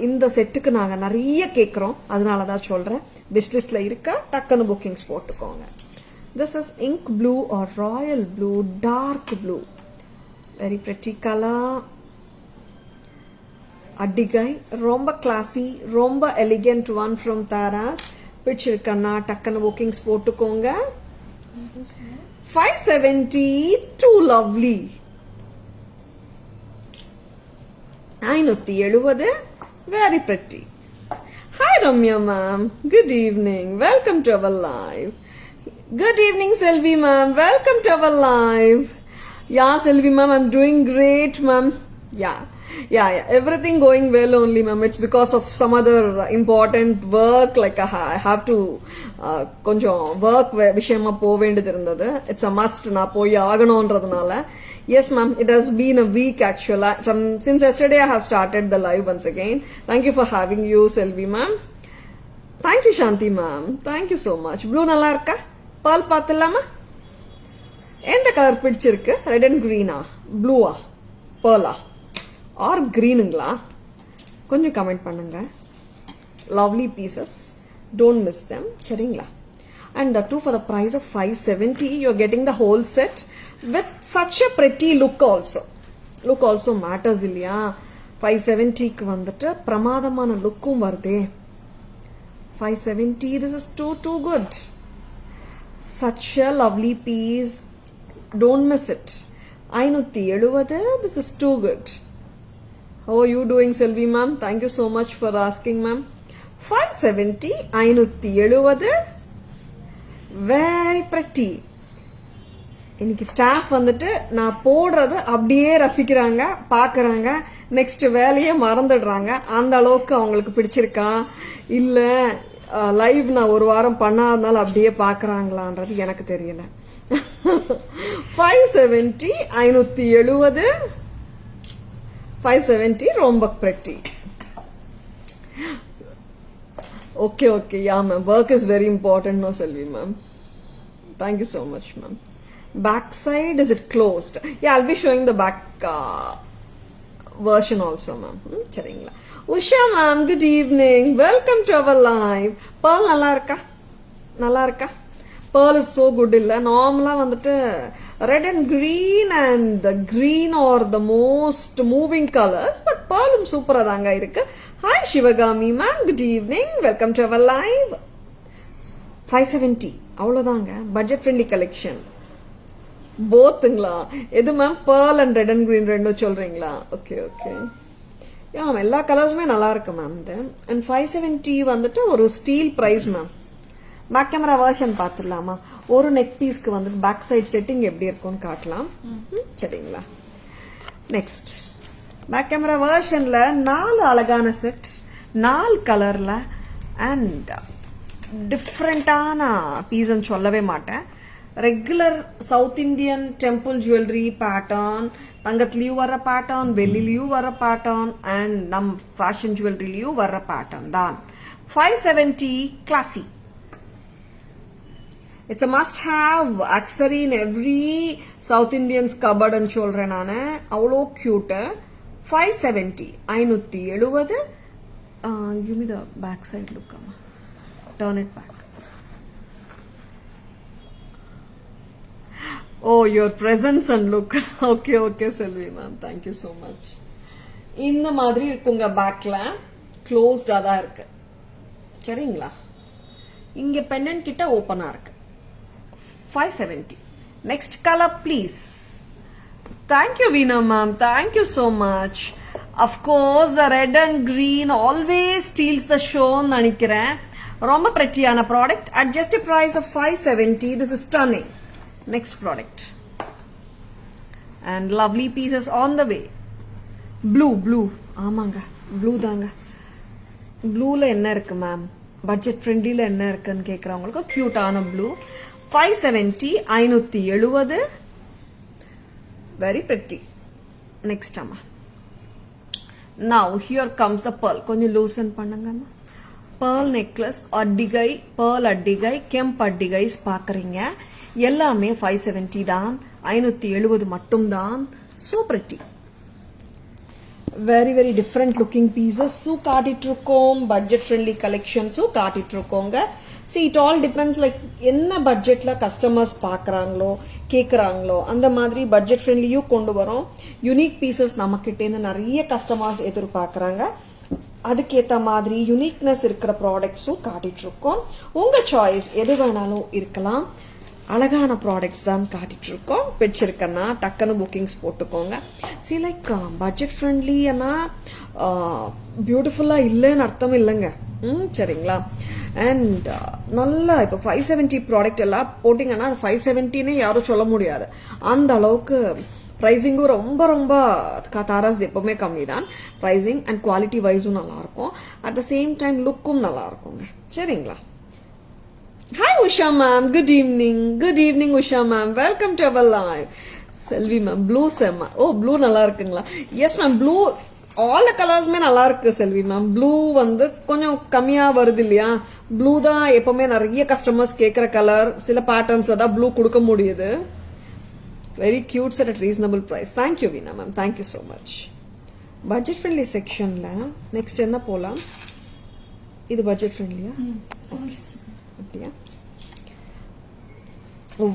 இந்த செட்டுக்கு நாங்க நிறைய கேட்கிறோம். அதனாலதான் சொல்றேன், விஷ்லிஸ்ட்ல இருக்கா டக்குன்னு புக்கிங்ஸ் போட்டுக்கோங்க. This is ink blue or royal blue, dark blue. Very pretty color. அடிகை. ரொம்ப கிளாசி, ரொம்ப எலிகென்ட் ஒன் ஃப்ரம் தாராஸ். பிடிச்சிருக்கன்னா டக்குன்னு புக்கிங்ஸ் போட்டுக்கோங்க. 570. Too lovely. 570. Very pretty. Hi Ramya ma'am. Good evening. Welcome to our live. Good evening Selvi ma'am. Welcome to our live. Yeah Selvi ma'am, I'm doing great ma'am. Yeah. Everything going well only ma'am. It's because of some other important work, like I have to கொஞ்சம் work விஷயமா போக வேண்டியது இருந்தது. It's a must. நான் போய் ஆகணும்ன்றதுனால. Yes ma'am, it has been a week actually. Since yesterday I have started the live once again. Thank you for having you Selvi ma'am. Thank you Shanti ma'am. Thank you so much. Blue நல்லா இருக்கா? Pearl பார்த்துலாமா? எந்த colour பிடிச்சிருக்கு? Red and கிரீனா, ப்ளூவா, பேர்லா R கிரீனுங்களா? கொஞ்சம் comment பண்ணுங்க. Lovely pieces, don't miss them. சரிங்களா? And that too for the price of 570 you're getting the whole set with such a pretty look also. Look also matters இல்லையா? 570க்கு வந்துட்டு பிரமாதமான லுக்கும் வருதே. 570, this is too good. Such a lovely piece. Don't miss it. 570, this is too good. How are you doing, Selvi ma'am? Thank you so much for asking, ma'am. 570, 570, very pretty. இன்னைக்கு staff வந்துட்டு நான் போடுறது அப்படியே ரசிக்கிறாங்க, பாக்குறாங்க, next வேலையே மறந்துடுறாங்க. அந்த அளவுக்கு அவங்களுக்கு பிடிச்சிருக்கா இல்ல லைவ் நான் ஒரு வாரம் பண்ணாதனால அப்படியே பாக்குறாங்களான்றது எனக்கு தெரியல. 570, 570, 570 ரொம்ப pretty. Okay, yeah ma'am, work is very important, no Selvi ma'am. Thank you so much ma'am. Back side, is it closed? Yeah, I'll be showing the back version also ma'am. சரிங்களா. Usha ma'am, good evening, welcome to our live. Pearl நல்லா இருக்கா? Pearl is so good இல்ல. நார்மலா வந்துட்டு red and green are the most moving colors, but pearl சூப்பரா தாங்க இருக்கு. Hi Shivagami ma'am, good evening, welcome to our live. 570 அவ்வளவுதாங்க, budget friendly collection. போத்துங்களா? எது ma'am? pearl and red and green ரெண்டும் சொல்றீங்களா? ஓகே எல்லா கலர்ஸுமே நல்லா இருக்கு மேம். அண்ட் 570 வந்துட்டு ஒரு steal price ma'am. Back camera version பார்த்துடலாமா? ஒரு நெக் பீஸ்க்கு வந்துட்டு பேக் சைட் செட்டிங் எப்படி இருக்கும்னு காட்டலாம். சரிங்களா. நெக்ஸ்ட் பேக் கேமரா வெர்ஷன்ல 4 அழகான செட், 4 கலர்ல அண்ட் டிஃப்ரெண்டான பீஸ்ன்னு சொல்லவே மாட்டேன். Regular south Indian temple jewellery pattern, தங்கத்திலயும் வர்ற பேட்டர்ன், வெள்ளிலையும் வர்ற பேட்டர்ன் அண்ட் நம் ஃபேஷன் ஜுவல்லரிலையும் வர்ற பேட்டர்ன் தான். 570 classy. It's a must have accessory in every South Indian's cupboard and சொல்றேன் நானு. அவ்வளோ cute. 570, 570. Give me the back side look. Turn it back. Oh, your presence and look. Okay, Selvi ma'am, thank you so much. இந்த மாதிரி இருக்குங்க. பேக்ல க்ளோஸ்டா தான் இருக்கு. சரிங்களா. இங்க பெண்டன்ட் கிட்ட ஓபனா இருக்கு. 570. Next color please. Thank you Veena ma'am, thank you so much. Of course the red and green always steals the show நினைக்கிறேன். ரொம்ப prettyயான product at just a price of 570. This is stunning. Next product and lovely pieces on the way. blue ஆமாங்க, blue தாங்க. blueல என்ன இருக்கு ma'am? Budget ஃப்ரெண்ட்லில என்ன இருக்குன்னு கேக்குறவங்களுக்கு கியூட்டான blue. 570, 570, very pretty. Next அம்மா. Now here comes the pearl. கொஞ்சம் loosen பண்ணுங்க அம்மா. pearl necklace, அட்டிகை, pearl அட்டிகை, கெம்ப் அட்டிகைஸ் பாக்குறீங்க. எல்லாமே 570 தான், 570 மட்டும் தான். So pretty, very different looking pieces காட்டிட்டு இருக்கோம். பட்ஜெட் ஃப்ரெண்ட்லி கலெக்ஷன்ஸ் காட்டிட்டு இருக்கோங்க. See, it all depends like என்ன பட்ஜெட்ல கஸ்டமர்ஸ் பாக்குறாங்களோ கேக்குறாங்களோ அந்த மாதிரி பட்ஜெட் ஃப்ரெண்ட்லியும் கொண்டு வரோம். யூனிக் பீசஸ் நம்ம கிட்ட இருந்து நிறைய கஸ்டமர்ஸ் எதிர்பார்க்கறாங்க. அதுக்கேத்த மாதிரி யூனிக்னஸ் இருக்கிற ப்ராடக்ட்ஸும் காட்டிட்டு இருக்கோம். உங்க சாய்ஸ் எது வேணாலும் இருக்கலாம். அழகான ப்ராடக்ட்ஸ் தான் காட்டிட்டு இருக்கோம். பிடிச்சிருக்கன்னா டக்குன்னு புக்கிங்ஸ் போட்டுக்கோங்க. சி லைக் பட்ஜெட் ஃப்ரெண்ட்லின்னா பியூட்டிஃபுல்லா இல்லைன்னு அர்த்தம் இல்லைங்க. சரிங்களா. அண்ட் நல்லா இப்போ 570 ப்ராடக்ட் எல்லாம் போட்டிங்கன்னா 570ன்னு யாரும் சொல்ல முடியாது. அந்த அளவுக்கு ப்ரைஸிங்கும் ரொம்ப தாராஸ் எப்பவுமே கம்மி தான். ப்ரைஸிங் அண்ட் குவாலிட்டி வைஸும் நல்லா இருக்கும். அட் த சேம் டைம் லுக்கும் நல்லா இருக்குங்க. சரிங்களா. Hi Usha ma'am, good evening Usha ma'am, welcome to our live. Selvi ma'am, blue semma. Oh, blue நல்லா இருக்குங்களா? Yes ma'am, blue all the colors மே நல்லா இருக்கு Selvi ma'am. blue வந்து கொஞ்சம் கம்மியா வருது இல்லையா? blue தான் எப்பவுமே நிறைய கஸ்டமர்ஸ் கேக்குற கலர். சில பேட்டர்ன்ஸ்ல தான் blue கொடுக்க முடியுது. Very cute set at reasonable price. Thank you Veena ma'am, thank you so much. Budget friendly sectionல next என்ன போலாம்? இது budget friendlyயா? அப்படியா?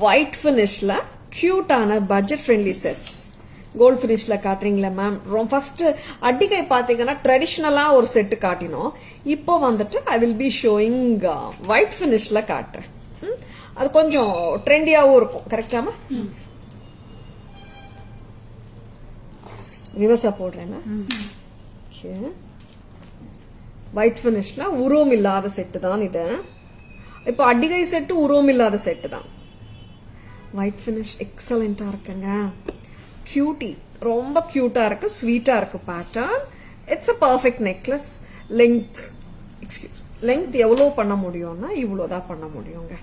ஒயிட் ஃபினிஷ்ல கியூட்டான பட்ஜெட் ஃப்ரெண்ட்லி செட்ஸ். கோல்ட் ஃபினிஷ்ல காட்டுறீங்களா மேம்? ஃபர்ஸ்ட் அட்டிகை பாத்தீங்கன்னா ட்ரெடிஷ்னலா ஒரு செட்டு காட்டினோம். இப்போ வந்துட்டு I will be showing white ஃபினிஷ்ல காட்டுறேன். அது கொஞ்சம் ட்ரெண்டியாவும் இருக்கும். கரெக்டாமா? ரிவர்ஸா போடுறேன்னா ஒயிட் ஃபினிஷ்ல உருவம் இல்லாத செட்டு தான் இது. இப்போ அடிகை செட்டு உருவம் இல்லாத செட்டு தான். ஒயிட் ஃபினிஷ் எக்ஸலண்டா இருக்குங்க. கியூட்டி, ரொம்ப கியூட்டா இருக்கு, ஸ்வீட்டா இருக்கு pattern. It's a perfect necklace. Length எவ்வளவு பண்ண முடியும்னா இவ்வளவுதான் பண்ண முடியுங்க.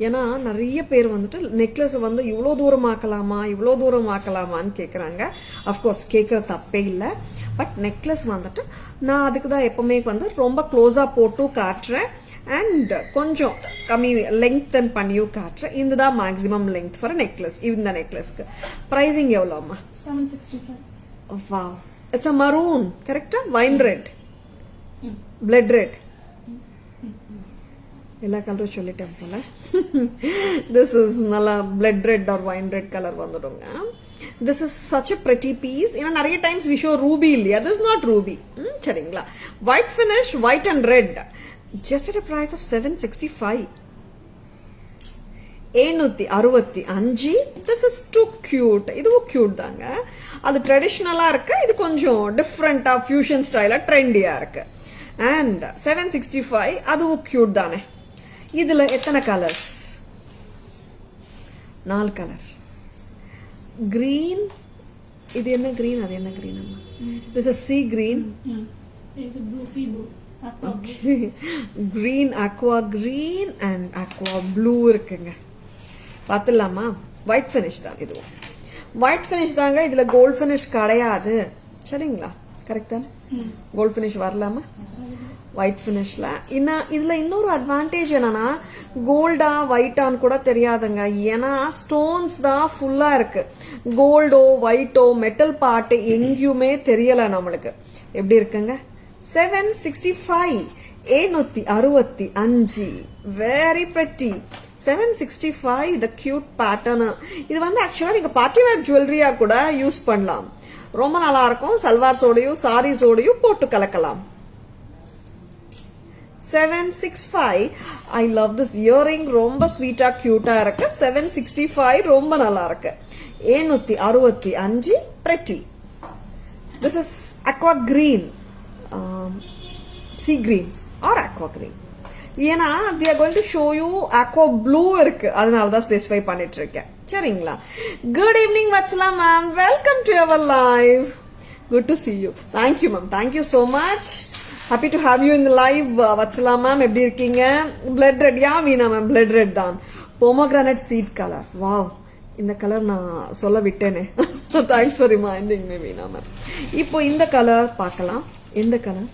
ஏன்னா நிறைய பேர் வந்துட்டு நெக்லஸ் வந்து இவ்வளவு தூரம் ஆக்கலாமான்னு கேக்குறாங்க. அப்கோர்ஸ் கேட்கற தப்பே இல்லை. பட் நெக்லஸ் வந்துட்டு நான் அதுக்கு தான் எப்பவுமே வந்து ரொம்ப க்ளோஸா போட்டு காட்டுறேன் அண்ட் கொஞ்சம் கம்மி லெங்தன் பண்ணியும் காட்டுறேன். இதுதான் மேக்ஸிமம் லெங்த் ஃபார் நெக்லஸ். இந்த நெக்லஸ்க்கு பிரைசிங் எவ்வளோமா? 765. Wow, it's a maroon. கரெக்டா? வைன் ரெட், பிளட் ரெட், எல்லா கலரும் சொல்லிட்டேன் போல. திஸ் இஸ் நல்லா blood red or wine red colour வந்துடுங்க. This is such a pretty piece. நிறைய டைம்ஸ் we show ruby இல்லையா? This is not ruby. சரிங்களா? White finish, white and red. Just at a price of 765. 765. This is too cute. இதுவும் cute தாங்க. அது ட்ரெடிஷ்னலா இருக்கு, இது கொஞ்சம் டிஃப்ரெண்டா ஃபியூஷன் ஸ்டைலா ட்ரெண்டியா இருக்கு. அண்ட் 765 அதுவும் cute தானே. இதுல எத்தனை கலர்ஸ்? 4 கலர். கிரீன், இது என்ன கிரீன், அது என்ன கிரீன் அம்மா? This is sea green. Green, aqua green and aqua blue இருக்குங்க. பாத்துலாமா? ஒயிட் ஃபினிஷ் தான் இதுவும். ஒயிட் ஃபினிஷ் தாங்க, இதுல கோல்ட் ஃபினிஷ் கிடையாது. சரிங்களா? கரெக்ட் தான்? கோல்ட் ஃபினிஷ் வரலாமா? ஒயிட் ஃபினிஷ்ல இதுல இன்னொரு அட்வான்டேஜ் என்னன்னா கோல்டா ஒயிட்டான்னு கூட தெரியாதுங்க. ஏன்னா ஸ்டோன்ஸ் தான் ஃபுல்லா இருக்கு. கோல்டோ ஒயிட்டோ மெட்டல் பார்ட் எங்கேயுமே தெரியல நம்மளுக்கு. எப்படி இருக்குங்க? 765. 765. Very pretty. 765. the cute pattern. இது வந்து ஆக்சுவலா நீங்க பார்ட்டி வேர் ஜுவல்லரியா கூட யூஸ் பண்ணலாம். ரொம்ப நல்லா இருக்கும். சல்வார்ஸோடையும் சாரீஸோடையும் போட்டு கலக்கலாம். 765. I love this earring. ரொம்ப ஸ்வீட்டா கியூட்டா இருக்கு. 765 ரொம்ப நல்லா இருக்கு. 765 pretty. This is aqua green, sea green or aqua green. ஏன்னா we are going to show you aqua blue இருக்கு, அதனால தான் ஸ்பெசிஃபை பண்ணிட்டு இருக்கேன். சரிங்களா? Good evening Vatsala ma'am, welcome to our live. Good to see you. Thank you ma'am, thank you so much. Happy to have you in the live. Vatsala ma'am எப்படி இருக்கீங்க? Blood red. Yeah Veena ma'am, blood red தான். Pomegranate seed colour. Wow, இந்த colour நான் சொல்ல விட்டேனே. Thanks for reminding me Veena ma'am. இப்போ இந்த colour பார்க்கலாம். எந்த colour?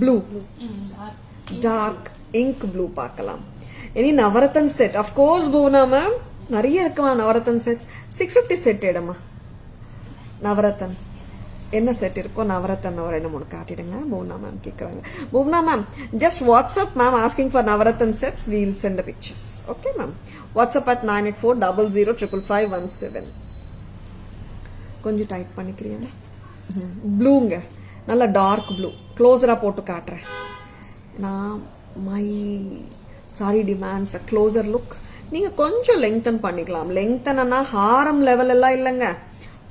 Blue, dark ink blue பார்க்கலாம். இனி Navratan set. Of course Poona ma'am நிறைய இருக்குமா நவரத்தன் செட்ஸ். 650 செட் எடுமா. நவரத்தன் என்ன செட் இருக்கோ நவரத்தன் ஒரு 2-3 காட்டிடுங்க. பூனா மேம் கேட்குறாங்க. Poona ma'am just WhatsApp ma'am asking for Navratan sets. We'll send the pictures. Okay ma'am. WhatsApp at 9840055517. கொஞ்சம் டைப் பண்ணிக்கிறீங்க. ப்ளூங்க, நல்ல டார்க் ப்ளூ. க்ளோஸரா போட்டு காட்டுறேன். நான் my sari demands closer look. நீங்க கொஞ்சம் லெங்தன் பண்ணிக்கலாம். லெங்தனா ஹாரம் லெவல் எல்லாம் இல்லைங்க,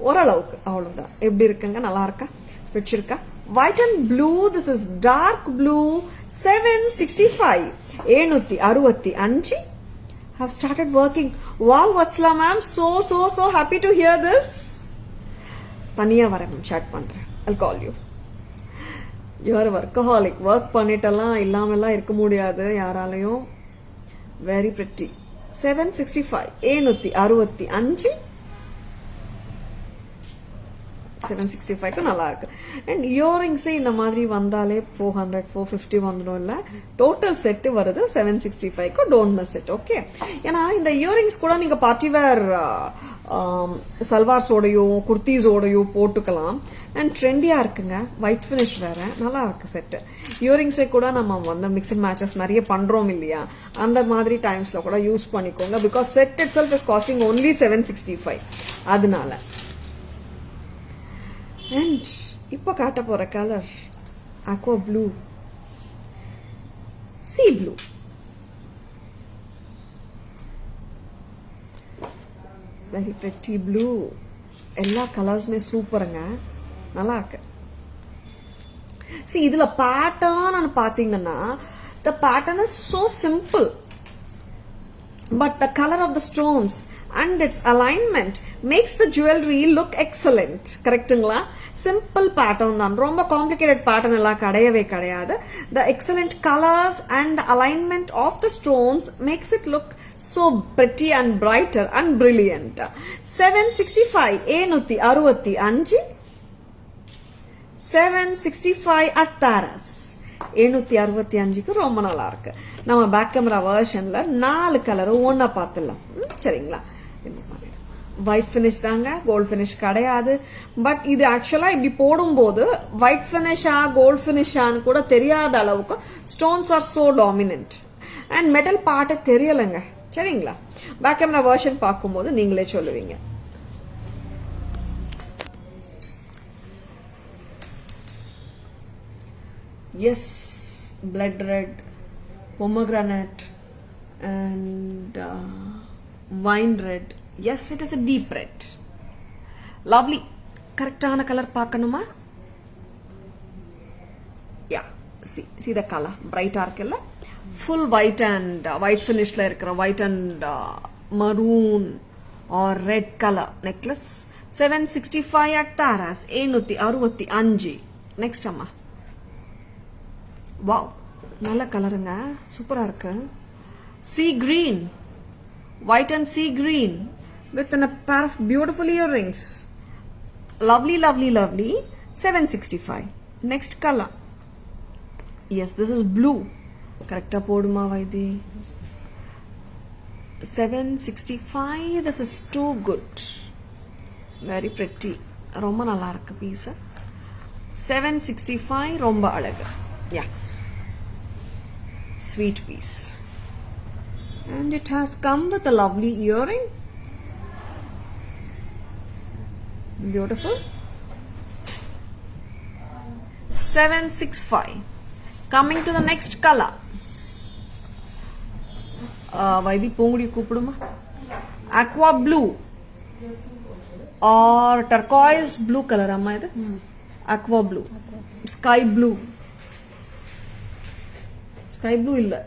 ஓரளவுக்கு அவ்வளவுதான். எப்படி இருக்குங்க? நல்லா இருக்கா? பிடிச்சிருக்கா? White and blue. This is dark blue. 765. 765 have started working. Wow, Vatsala ma'am, so happy to hear this. தனியா வரேன் மேம், chat பண்றேன். I'll call you. You are a workaholic. work பண்ணிட்டெல்லாம் இல்லாமலாம் இருக்க முடியாது யாராலையும். Very pretty. 765. 765. 765 நல்லா இருக்கு. அண்ட் இயரிங்ஸே இந்த மாதிரி வந்தாலே 400 450 வந்துடும். இல்ல டோட்டல் செட் வருது 765. Don't miss it. ஓகே. ஏன்னா இந்த இயரிங்ஸ் கூட நீங்க பார்ட்டி வேர் சல்வார்ஸோடையும் குர்த்திஸோடையும் போட்டுக்கலாம். அண்ட் ட்ரெண்டியா இருக்குங்க. ஒயிட் ஃபினிஷ் வேற நல்லா இருக்கு செட். இயரிங்ஸே கூட நம்ம வந்து மிக்ஸ் அண்ட் மேட்சஸ் நிறைய பண்றோம் இல்லையா, அந்த மாதிரி டைம்ஸ்ல கூட யூஸ் பண்ணிக்கோங்க. Because set itself is costing only 765. அதனால அண்ட் இப்போ காட்ட போகிற colour aqua blue, sea blue. Very pretty blue. எல்லா கலர்ஸுமே சூப்பருங்க, நல்லா இருக்கு. See, இதுல பேட்டர்ன் பார்த்தீங்கன்னா the pattern is so simple, but the color of the stones and its alignment makes the jewelry look excellent. கரெக்ட்டுங்களா? சிம்பிள் பேட்டர்ன் தான், ரொம்ப complicated pattern எல்லாம் கிடையவே கிடையாது. The excellent colors and alignment of the stones makes it look so pretty and brighter and brilliant. 765 765 765 at Taras. 765க்கு ரொம்ப நல்லா இருக்கு. நம்ம பேக் கேமரா வெர்ஷன்ல 4 கலரும் ஒன்னா பார்த்துடலாம். சரிங்களா? ஒயிட் ஃபினிஷ் தாங்க, கோல்ட் ஃபினிஷ் கிடையாது. பட் இது ஆக்சுவலா இப்படி போடும்போது ஒயிட் ஃபினிஷா கோல்ட் ஃபினிஷான்னு கூட தெரியாத அளவுக்கு stones are so dominant and metal part தெரியலைங்க. சரிங்களா? பேக் கேமரா வெர்ஷன் பார்க்கும்போது நீங்களே சொல்லுவீங்க. Yes, blood red, pomegranate and wine red. Yes, it is a deep red. Lovely. கரெக்டான கலர் பார்க்கணுமா? Yeah, see the color. Bright இருக்குல்ல? Full white and white finishல இருக்கிற white and maroon or red color necklace. 765 at Taras. 765. Next அம்மா. Wow, நல்ல கலருங்க, சூப்பரா இருக்கு. sea green, white and sea green with a pair of beautiful earrings. Lovely, lovely, lovely. 765. Next color. Yes, this is blue. Correcta poduma vaidi. 765. This is too good. Very pretty. ரொம்ப நல்லா இருக்கு piece. 765 ரொம்ப அழகு. Yeah. Sweet piece. And it has come with a lovely earring. Beautiful. 765. Coming to the next color. Vaidi pongudi koopuduma. Aqua blue or turquoise blue color amma idu. Aqua blue. Sky blue. Sky blue illa,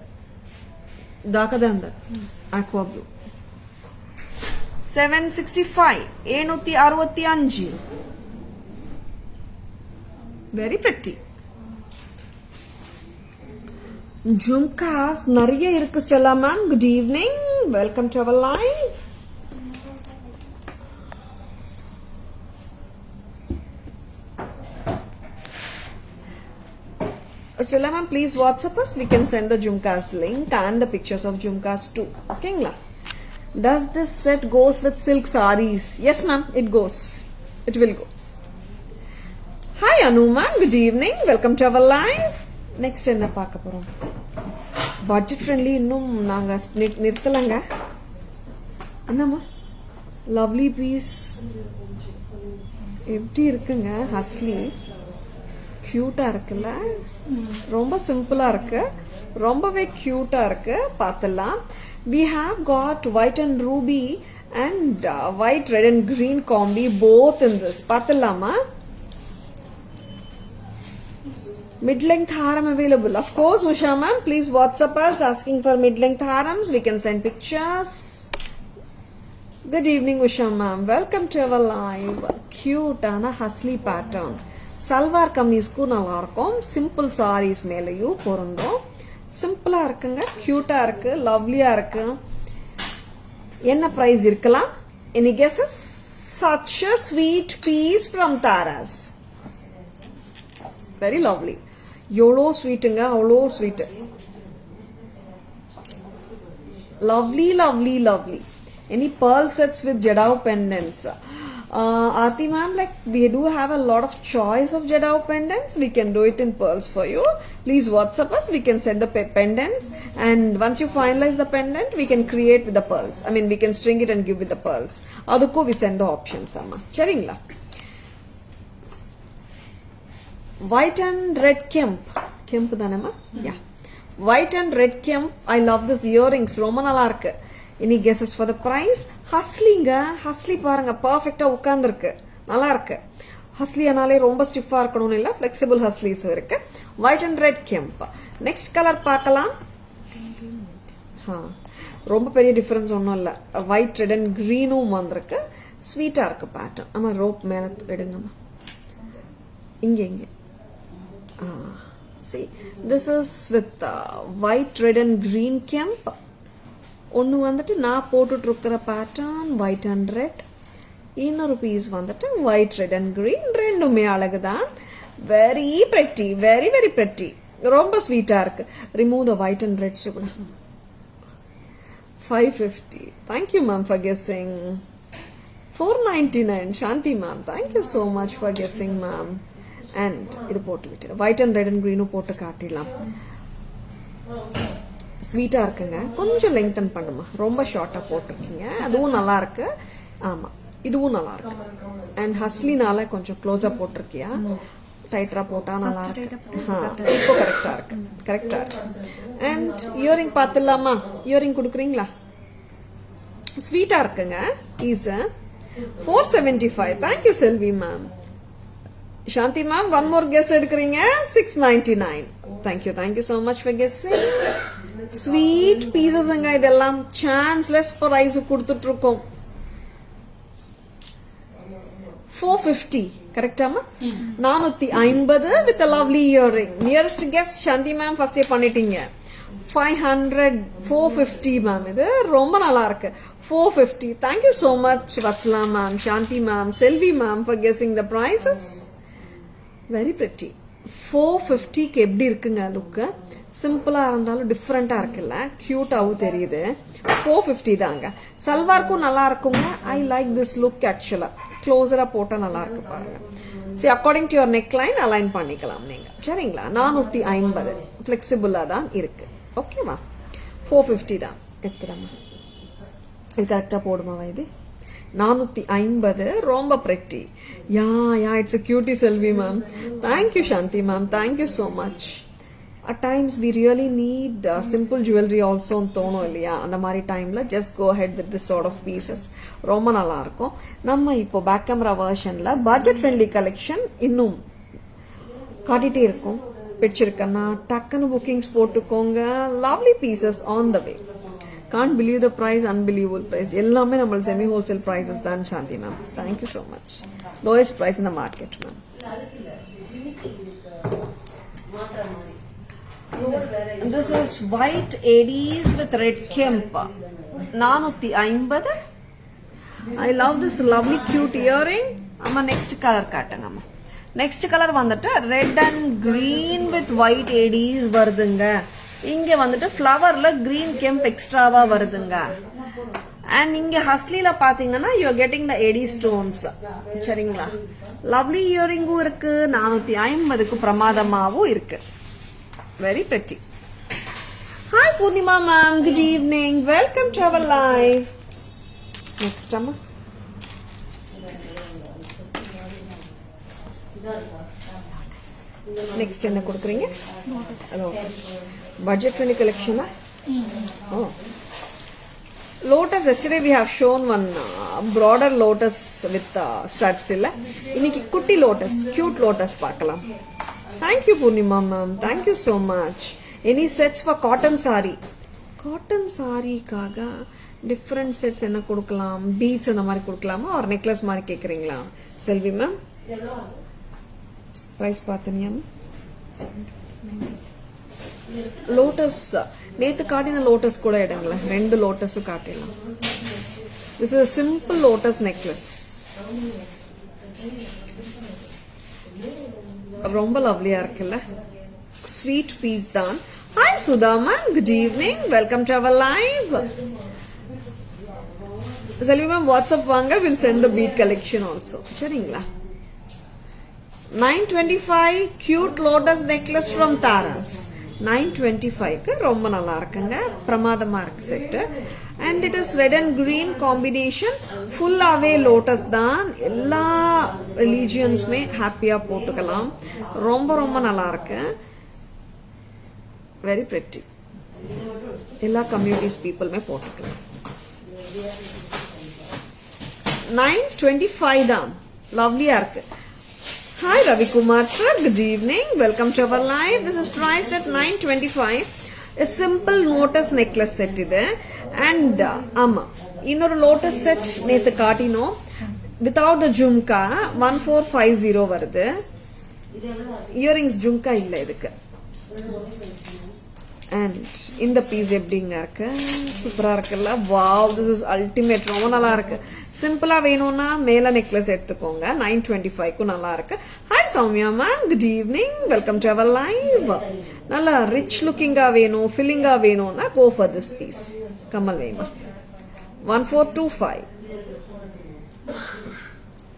darker than that. Aqua blue. 765. 765. Very pretty. Jhumkas நிறைய இருக்கு Stella ma'am. Good evening. Welcome to our live. Stella ma'am, please WhatsApp us. We can send the Jhumkas link and the pictures of Jhumkas too. Okay, la? Does this set goes with silk sarees? Yes, ma'am, it goes. It will go. Hi, Anu ma'am. Good evening. Welcome to our live. Next, enna paaka porom. Budget friendly innum naanga nirthalanga. Annama, lovely piece. எப்படி இருக்குங்க ஹஸ்லி, கியூட்டா இருக்குல்ல, ரொம்ப சிம்பிளா இருக்கு, ரொம்பவே கியூட்டா இருக்கு. பார்த்தலாம். We have got white and ruby and white, red and green combi both in this. பார்த்தலாமா? Mid-length haram available. Of course, Usha ma'am, please WhatsApp us asking for mid-length harams. We can send pictures. Good evening, Usha ma'am. Welcome to our live. Cute ana husly pattern. Salwar கம்மீஸ்க்கும் நல்லா இருக்கும். Simple saris மேலேயும் பொருந்தும். சிம்பிளா இருக்குங்க, கியூட்டா இருக்கு, லவ்லியா இருக்கு. என்ன பிரைஸ் இருக்கலாம்? Any guesses? Such a sweet piece from Taras. Very lovely. எவ்வளோ ஸ்வீட்டுங்க, அவ்வளோ sweet. Lovely, lovely, lovely. Any pearl sets with Jadao pendants? Aarti ma'am, like we do have a lot of choice of Jadao pendants. We can do it in pearls for you. Please WhatsApp us. We can send the pendants, and once you finalize the pendant, we can create with the pearls. I mean, we can string it and give with the pearls. Adukku we send the options amma. Seringla. white and red kemp தானேமா? Yeah, white and red kemp. I love this earrings, ரொம்ப நல்லா இருக்கு. Any guesses for the price? ஹஸ்லிங்க, ஹஸ்லி பாருங்க பர்ஃபெக்டா உட்கார்ந்துருக்கு, நல்லா இருக்கு. ஹஸ்லியானாலே ரொம்ப ஸ்டிஃபா இருக்கணும்னு இல்ல, ஃபிளெக்சிபிள் ஹஸ்லிஸ் இருக்கு. white and red kemp. Next colour பார்க்கலாம். ரொம்ப பெரிய டிஃபரன்ஸ் ஒன்றும் இல்லை. ஒயிட் ரெட் அண்ட் கிரீனும் வந்திருக்கு, ஸ்வீட்டா இருக்கு பேட்டர்ன். ஆமா, ரோப் மேல எடுங்கம்மா, இங்க இங்க. see, this is with white red and green kemp. ஒன்னு வந்துட்டு நான் போட்டுட்டு இருக்கிற பேட்டர்ன் white and red, இன்னொரு பீஸ் வந்துட்டு white red and green. ரெண்டுமே அழகுதான். very pretty, very very pretty, ரொம்ப ஸ்வீட்டா இருக்கு. remove the white and red கூட. 550. Thank you ma'am for guessing. 499. Shanti ma'am, thank you so much for guessing ma'am. And இது போட்டு விட்டு white and red and green போட்டு காட்டிடலாம். ஸ்வீட்டா இருக்குங்க, கொஞ்சம் லெங்தன் பண்ணுமா, ரொம்ப ஷார்ட்டா போட்டிருக்கீங்க, அதுவும் நல்லா இருக்கு. ஆமா, இதுவும் நல்லா இருக்கு. அண்ட் ஹஸ்லினால கொஞ்சம் க்ளோஸா போட்டிருக்கியா, டைட்டரா போட்டா நல்லா இருக்கு. இப்போ கரெக்டா இருக்கு, கரெக்டா இருக்கு. And earring பாத்துலாமா? இயரிங் கொடுக்குறீங்களா? ஸ்வீட்டா இருக்குங்க. Is 475. Thank you Selvi ma'am. Shanti ma'am, one more guess எடுக்கிறீங்க. 699. Thank you so much for guessing. Sweet பீசஸ்ங்க இதெல்லாம், சான்ஸ்லெஸ் பிரைஸ் கொடுத்துட்டு இருக்கோம். 450. கரெக்டாமா? 450 with a lovely earring. Nearest guess Shanti ma'am first பண்ணிட்டீங்க. 500. 450 ma'am. இது ரொம்ப நல்லா இருக்கு. 450. Thank you so much Vatsala ma'am, Shanti ma'am, Selvi ma'am for guessing the prices. Very pretty. 450 க்கு எப்படி இருக்குங்க லுக்? சிம்பிளா இருந்தாலும் டிஃபரெண்டா இருக்குல்ல, கியூட்டாவும் தெரியுது. 450 தாங்க. சல்வார்க்கும் நல்லா இருக்குங்க. ஐ லைக் திஸ் லுக் ஆக்சுவலா. க்ளோஸரா போட்டா நல்லா இருக்கு பாருங்க. சரி, according to your neckline align பண்ணிக்கலாம் நீங்க. சரிங்களா? 450 பிளெக்சிபிளா தான் இருக்கு. ஓகேவா? 450 தான். எடுத்துடமா, இது கரெக்டா போடுமா இது? 450 ரொம்ப pretty. Yeah it's a cutie Selvi ma'am. Thank you Shanti ma'am, thank you so much. At times we really need simple jewelry also தோணும் இல்லையா? அந்த மாதிரி டைம்ல just go ahead with this sort of pieces. ரொம்ப நல்லா இருக்கும். நம்ம இப்போ பேக் கேமரா வெர்ஷன்ல பட்ஜெட் ஃப்ரெண்ட்லி கலெக்ஷன் இன்னும் காட்டிட்டே இருக்கும். பிடிச்சிருக்கன்னா டக்குன்னு புக்கிங்ஸ் போட்டுக்கோங்க. Lovely pieces on the way. Can't believe the price, unbelievable price. எல்லாமே நம்ம செமி ஹோல்சேல் prices தான் சாந்தி ma'am. Thank you so much. Lowest price in the market ma'am. This is white ADs with red kemp. 450. I love this lovely cute earring. amma next color காட்டுங்கம்மா. next color வந்துட்டு red and green with white ADs வருதுங்க. இங்க வந்துட்டு ஃப்ளவர்ல green kemp எக்ஸ்ட்ராவா வருதுங்க. and இங்க ஹஸ்லில பாத்தீங்கன்னா you are getting the AD stones. சரிங்களா? lovely earringum இருக்கு. 450க்கு பிரமாதமாவும் இருக்கு. Very pretty. Hi Purnima ma'am, good evening. Welcome to our live. Next amma. Next என்ன கொடுக்குறீங்க? Budget friendly collection. Oh. Lotus, yesterday we have shown one broader lotus with studs illa. இன்னைக்கு குட்டி lotus, cute lotus பார்க்கலாம். Thank you Purnima ma'am, thank you so much. Any sets for cotton saree? Cotton saree kaga different sets enna kudukalam? Beads அந்த மாதிரி கொடுக்கலாமா or necklace மாதிரி கேக்குறீங்களா செல்வி ma'am? price பாத்தனியா? Lotus நேத்து காட்டின லோட்டஸ் கூட எடுங்களா, ரெண்டு லோட்டஸும் காட்டிடலாம். This is a simple lotus necklace. ரொம்ப லவ்லியா இருக்குல்ல, ஸ்வீட் பீஸ் தான். Hi Sudhama, good evening, welcome to our live. Selvi ma'am WhatsApp வாங்க, will send the bead collection also. சரிங்களா? 925 cute lotus necklace from Taras. 925க்கு ரொம்ப நல்லா இருக்குங்க, பிரமாதமா இருக்கு set. And it is red and green combination, ஃபுல்லாவே லோட்டஸ் தான். எல்லா ரிலீஜியன்ஸுமே ஹாப்பியா போட்டுக்கலாம். ரொம்ப ரொம்ப நல்லா இருக்கு, வெரி பிரிட்டி. எல்லா கம்யூனிட்டிஸ் பீப்புளுமே போட்டுக்கலாம். 925 தான், லவ்லியா இருக்கு. Hi Ravi Kumar sir, good evening. Welcome to our live. This is priced at 925. A simple lotus necklace set இது. And ஆமா, இன்னொரு lotus set நேத்து காட்டினோம், without the jhumka 1450 வருது. இயரிங்ஸ் ஜும்கா இல்ல இதுக்கு. அண்ட் இந்த பீஸ் எப்படிங்க இருக்கு, சூப்பரா இருக்குல்ல. வாவ், திஸ் இஸ் அல்டிமேட், ரொம்ப நல்லா இருக்கு. சிம்பிளா வேணும்னா மேல நெக்லஸ் எடுத்துக்கோங்க. 925க்கு நல்லா இருக்கு. Hi Soumya ma'am, good evening, welcome to our live. நல்லா ரிச் லுக்கிங்கா வேணும், ஃபில்லிங்கா வேணும்னா go for this piece. Kamal வேணும் 1425.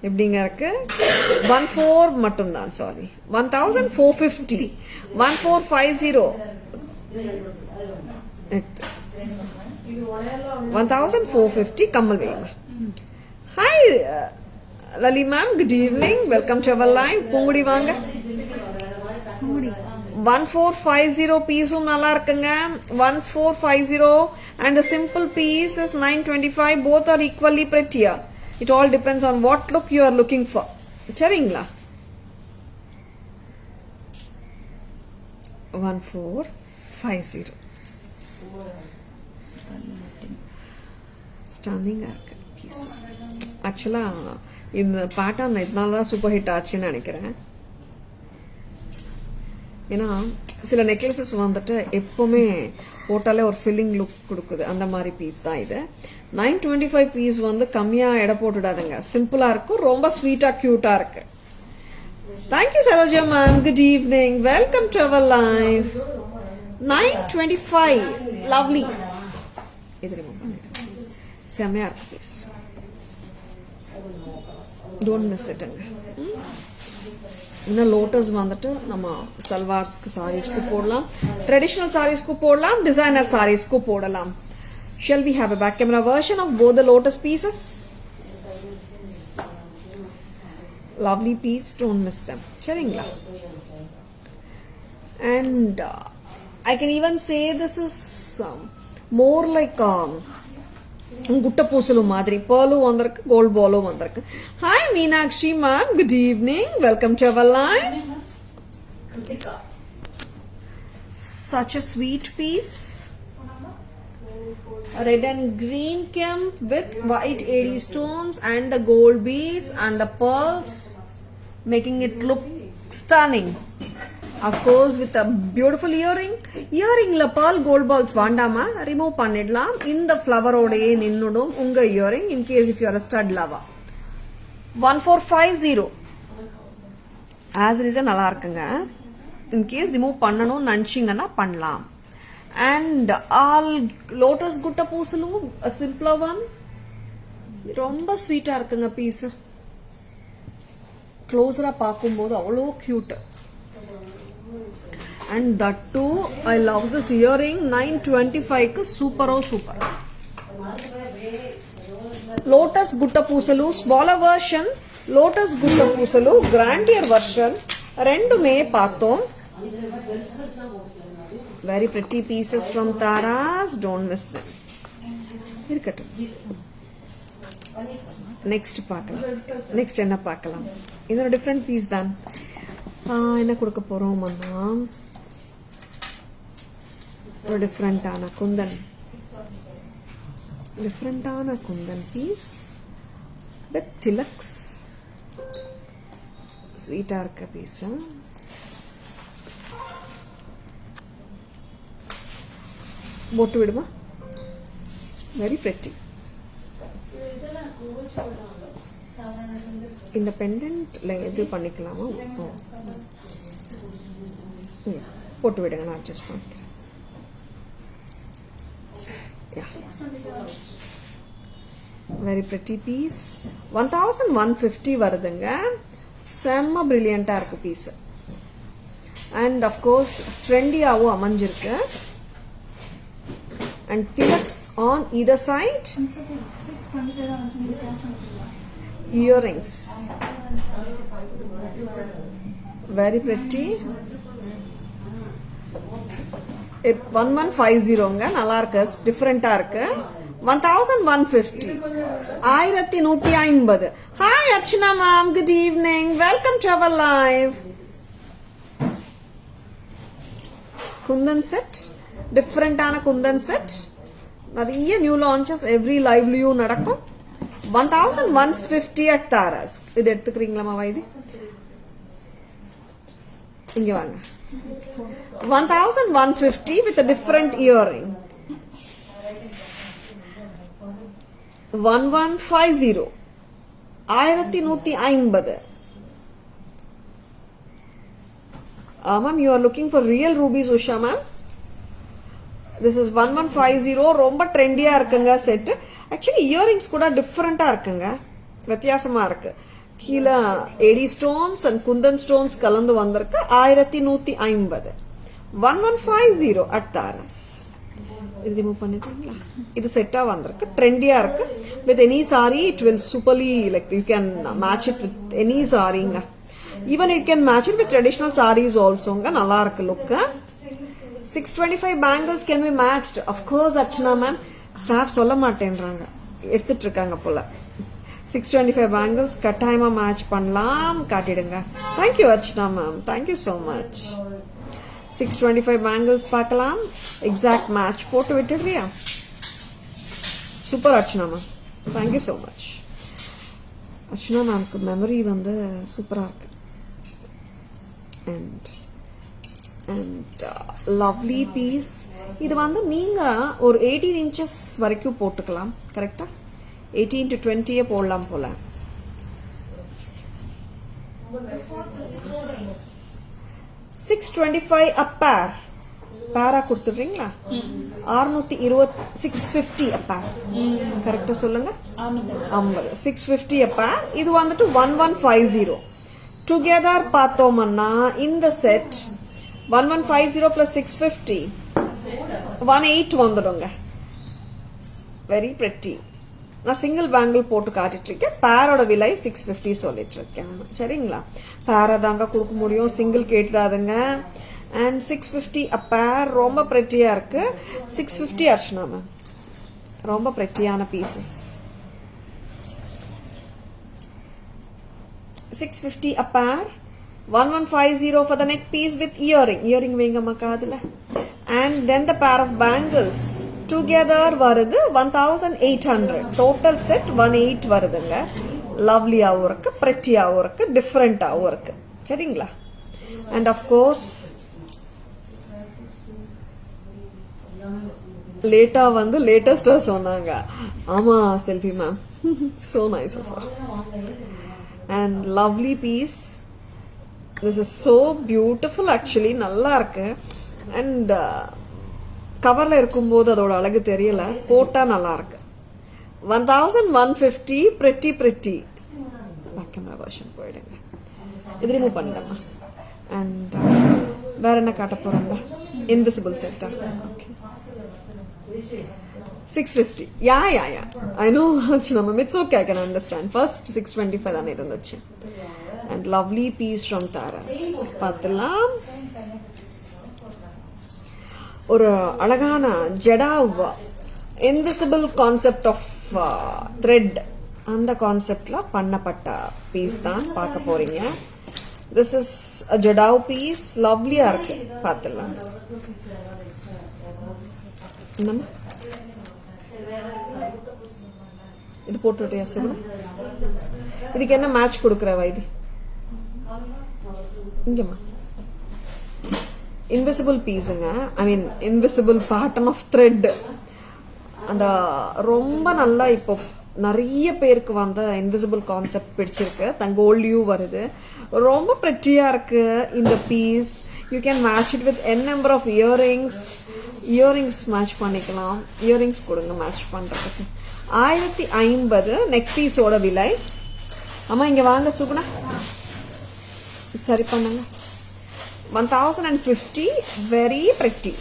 எப்படிங்க இருக்கு, 14 மட்டும் தான், சாரி 1450. 1450 1450 கமல் வேணும். Hi Lalli ma'am, good evening, welcome to our live. Poonkudi வாங்க. 1450 பீஸும் நல்லா இருக்குங்க. 1450 and the simple piece is 925. Both are equally prettier. It all depends on what look you are looking for. சரிங்களா? 1450 ஸ்டன்னிங்கா இருக்கு பீஸ். ஆக்சுவலா இந்த பேட்டர்ன் இதனாலதான் சூப்பர் ஹிட் ஆச்சுன்னு நினைக்கிறேன். ஏன்னா சில நெக்லசஸ் வந்துட்டு எப்பவுமே போட்டாலே ஒரு ஃபில்லிங் லுக் கொடுக்குது, அந்த மாதிரி பீஸ் தான் இது. 925 பீஸ் வந்து கம்மியா எடை போட்டுடாதுங்க, சிம்பிளா இருக்கும், ரொம்ப ஸ்வீட்டா கியூட்டா இருக்கு. Thank you Saroja ma'am, good evening, welcome to our live. 925 lovely. இது ரிமூவ் பண்ணிடுங்க, செமையா இருக்கு பீஸ், டோன்ட் மிஸ் இட்டுங்க. இன்னும் லோட்டஸ் வந்துட்டு நம்ம சல்வார்ஸ்க்கு சாரீஸ்க்கு போடலாம், ட்ரெடிஷனல் சாரீஸ்க்கு போடலாம், டிசைனர் சாரீஸ்க்கு போடலாம். Shall we have a back camera version of both the lotus pieces? Lovely piece, don't miss them. சரிங்களா? And I can even say this is more like குட்ட பூசலு மாதிரி. பேர்லும் வந்திருக்கு, கோல்ட் பாலும் வந்திருக்கு. Hi Meenakshi ma'am, good evening, welcome to our live. Such a sweet piece. Red and green kemp with white AD stones and the gold beads and the pearls, making it look stunning. Of course with a beautiful earring. Earringல pearl gold balls வாண்டாமா, remove பண்ணிடலாம். இந்த flower ஓடயே நின்னுடும் உங்க earring, in case if you are a stud lover. 1450 as it is நல்லா இருக்குங்க. in case remove பண்ணனும் நினைச்சீங்கன்னா பண்ணலாம். And all lotus gutta பூசலு, a simpler one, ரொம்ப ஸ்வீட்டா இருக்குங்க பீஸ். க்ளோஸரா பாக்கும்போது அவ்வளோ cute. And that too, I love this earring. 925 க்கு சூப்பரோ super. Lotus gutta pusalu smaller version, Lotus gutta pusalu grandeur version ரெண்டுமே பார்த்தோம். Very pretty pieces from Taras, don't miss them. இருக்கட்டும், நெக்ஸ்ட் பார்க்கலாம். நெக்ஸ்ட் என்ன பார்க்கலாம், இது ஒரு டிஃப்ரெண்ட் பீஸ் தான். என்ன கொடுக்க போறோம் அண்ணா, ஒரு டிஃப்ரெண்டான குந்தன் பீஸ் வித் திலக்ஸ். ஸ்வீட்டா இருக்க பீஸ். போட்டு விடுமா, வெரி பிரெட்டி. இந்த பெண்டன்ட்ல எது பண்ணிக்கலாமா, போட்டு விடுங்க, நான் அட்ஜஸ்ட் பண்ணிக்கிறேன். Very pretty piece. 1150 வருதுங்க, செம்ம பிரில்லியண்டா இருக்கு பீஸ். அண்ட் அஃப்கோர்ஸ் ட்ரெண்டியாகவும் அமைஞ்சிருக்கு. And tilaks on either side. Earrings very pretty. 1150ங்க, நல்லா இருக்கு, டிஃபரெண்டா இருக்கு. 1150, 1150. Hi Archana ma'am, good evening, welcome to our live. Kundan set, டிஃபரெண்டான குந்தன் செட், நிறைய நியூ லான்ச்சஸ் எவ்ரி லைவ்லயும் நடக்கும். 1150 at Taras. இது எடுத்துக்கிறீங்களா வைதி? இங்க வாங்க. 1150 with a different earring. 1150, 1150. Ma'am, you are looking for real rubies, Usha ma'am. This is 1150. ரொம்ப ட்ரெண்டியா இருக்குங்க செட். ஆக்சுவலி இயரிங்ஸ் கூட டிஃபரெண்டா இருக்குங்க, வித்தியாசமா இருக்கு. கீழே AD stones and kundan stones கலந்து வந்திருக்கு. 1150, 1150 at Taras. இது ரிமூவ் பண்ணிட்டீங்களா? இது செட்டா வந்திருக்கு, ட்ரெண்டியா இருக்கு. With any sari it will superly like you can match it with any சாரிங்க. Even it can match it with traditional saris ஆல்சோங்க. நல்லா இருக்கு look. 625 bangles can be matched. Of course, Archana ma'am. Staff சொல்ல மாட்டேன்றாங்க, எடுத்துட்டு இருக்காங்க போல. 625 bangles கட்டாயமா மேட்ச் பண்ணலாம், காட்டிடுங்க. Thank you Archana ma'am, thank you so much. 625 bangles பார்க்கலாம், எக்ஸாக்ட் மேட்ச் போட்டு விட்டுடுறியா? Super Archana ma'am, thank you so much. Archana மேம்க்கு மெமரி வந்து சூப்பரா இருக்கு. And lovely piece. இது வந்து நீங்க ஒரு 18 inches வரைக்கும் போட்டுக்கலாம், கரெக்டா? 18 to 20 போடலாம் போல. 625 a pair. பேரா கொடுத்துடுறீங்களா? 620, 650 a pair. கரெக்டா சொல்லுங்க. 50, 650 a pair. இது வந்துட்டு 1150. டுகெதர் பார்த்தோம்னா இந்த செட் 1150 plus 650 18 வந்துடுங்க. Very pretty. நான் சிங்கிள் பேங்கிள் போட்டு காட்டிட்டு இருக்கேன். பேரோட விலை 650 சொல்லிட்டு இருக்கேன், சரிங்களா? பேரை தாங்க கொடுக்க முடியும், சிங்கிள் கேட்டுடாதுங்க. அண்ட் 650 a pair, ரொம்ப பிரிட்டியா இருக்கு. 650 அர்ச்சனா மேம், ரொம்ப பிரிட்டியான pieces. 650 a pair, 1150 for the neck piece with earring. Earring வைங்கம்மா காதுல. And then the pair of bangles together வருது 1800. Total set 18 வருதுங்க. லவ்லியாவும் இருக்கு, பிரிட்டியாவும் இருக்கு, டிஃபரெண்டாவும் இருக்கு, சரிங்களா? And of course லேட்டா வந்து லேட்டஸ்டா சொன்னாங்க. ஆமா செல்வி ma'am, so nice of her. And lovely piece. This is so beautiful actually, நல்லா இருக்கு. அண்ட் கவர்ல இருக்கும்போது அதோட அழகு தெரியல, போட்டா நல்லா இருக்கு. 1150, pretty pretty. Back camera version போயிடுங்க, இது ரிமூவ் பண்ணிடுமா. அண்ட் வேற என்ன காட்ட போறாங்க? இன்விசிபிள் செட்டா? Okay. 650. Yeah. I know, Archana ma'am. It's okay, I can understand. First 625 தானே இருந்துச்சு. And lovely piece from Taras. பார்த்தலாம். ஒரு அழகான jadau, invisible concept of thread, அந்த கான்செப்ட்ல பண்ணப்பட்ட பீஸ் தான் பார்க்க போறீங்க. This is a jadau piece, லவ்லியா இருக்கு, பார்த்தலாம். இது போட்டுட்டியா சுகுணா? இதுக்கு என்ன மேட்ச் கொடுக்குற வைதி? இங்கம்மா இன்விசிபிள் பீஸுங்க, I mean invisible pattern of thread. அந்த ரொம்ப நல்லா இப்போ நிறைய பேருக்கு வந்து இன்விசிபிள் கான்செப்ட் பிடிச்சிருக்கு. தங்கோல்யூ வருது, ரொம்ப பிரிட்டியா இருக்கு இந்த piece. You can match it with n number of earrings. Earrings match பண்ணிக்கலாம். இயரிங்ஸ் கொடுங்க மேட்ச் பண்றதுக்கு. 1050 நெக் பீஸோட விலை. அம்மா இங்க வாங்க சுகுணா, சரி பண்ணுங்க. 1050, very pretty.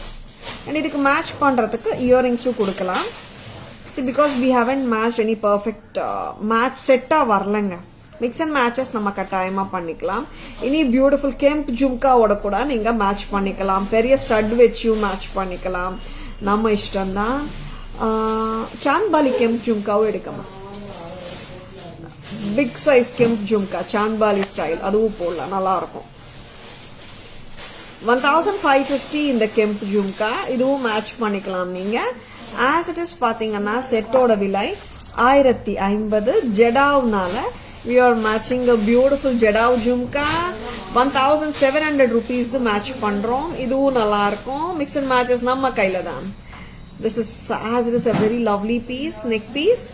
And இதுக்கு மேட்ச் பண்றதுக்கு இயரிங்ஸும் கொடுக்கலாம். See, because we haven't matched any perfect match செட்டா வரலங்க. மிக்ஸ் அண்ட் மேட்சஸ் நம்ம கட்டாயமா பண்ணிக்கலாம். இனி பியூட்டிஃபுல் கெம்ப் ஜும்காவோட கூட நீங்க மேட்ச் பண்ணிக்கலாம். பெரிய ஸ்டட் வச்சும் மேட்ச் பண்ணிக்கலாம். நம்ம இஷ்டம் தான். சாந்த்பாலி கெம்ப் ஜும்காவும் எடுக்கலாம். Big size kemp jhumka Chandbali style அதுவும் போடலாம், நல்லா இருக்கும். 1550 இந்த கெம்ப் ஜும்கா, இதுவும் மேட்ச் பண்ணிக்கலாம் நீங்க. ஆஸ் இட் இஸ் பாத்தீங்கன்னா செட்டோட விலை 1050. ஜெடாவ்னால we are matching a beautiful jadau jhumka 1700 rupees match பண்றோம். இதுவும் நல்லா இருக்கும். மிக்ஸ் அண்ட் மேட்சஸ் நம்ம கையில தான். This is as it is a very lovely piece, neck piece.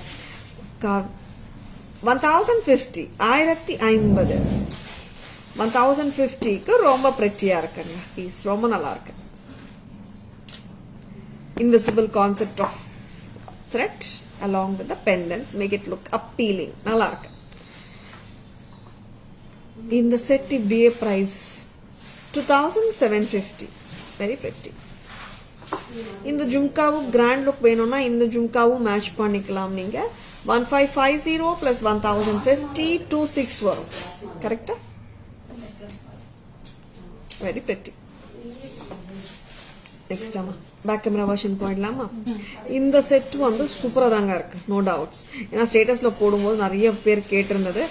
1050 1050 1050க்கு ரொம்ப pretty-ஆ இருக்குங்க பீஸ், ரொம்ப நல்லா இருக்கு. Invisible concept of thread along with the pendants make it look appealing. நல்லா இருக்கு. இந்த செட் இப்படியே பிரைஸ் 2750. Very pretty. இந்த ஜும்காவும் கிராண்ட் லுக் வேணும்னா இந்த ஜும்காவும் மேட்ச் பண்ணிக்கலாம் நீங்க. 1550 plus 1050 26 வரும். கரெக்டா? Very pretty. நெக்ஸ்ட் ஆமா பேக் கேமரா வெர்ஷன் போயிடலாமா? இந்த செட் வந்து சூப்பரா தாங்க இருக்கு, நோ டவுட்ஸ். ஏன்னா ஸ்டேட்டஸ்ல போடும்போது நிறைய பேர் கேட்டிருந்தது,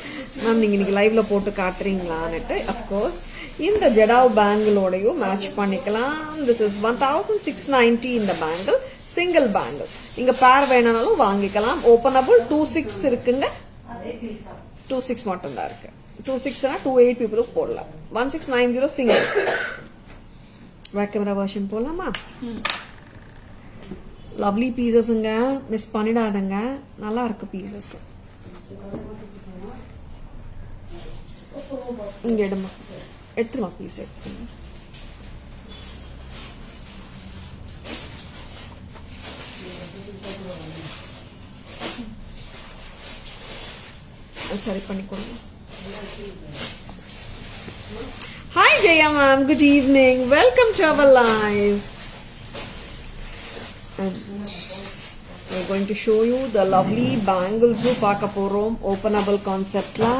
மேம் நீங்க இன்னைக்கு லைவ்ல போட்டு காட்டுறீங்களான்னுட்டு. அப்கோர்ஸ் இந்த ஜெடாவ் பேங்கிளோடையும் மேட்ச் பண்ணிக்கலாம். திஸ் இஸ் 1690 இந்த பேங்கிள், சிங்கிள் பேங்கிள். நீங்க பேர் வேணாலும் வாங்கிக்கலாம். ஓபனபிள் 26 இருக்குங்க. 26 மட்டும் தான் இருக்கு. 26 28 பீப்புளுக்கு போடலாம். 1690 சிங்கிள். பேக் கேமரா வெர்ஷன் போலாமா? லவ்லி பீசஸ்ங்க, மிஸ் பண்ணிடாதங்க, நல்லா இருக்கு பீசஸ். இங்க எடுமா, எடுத்துருமா பீஸ் எடுத்துருங்க. சரி பண்ணி கொடுங்க. Hi Jaya ma'am, good evening. Welcome to our live. And we're going to show you the lovely bangles paaka porom openable concept la.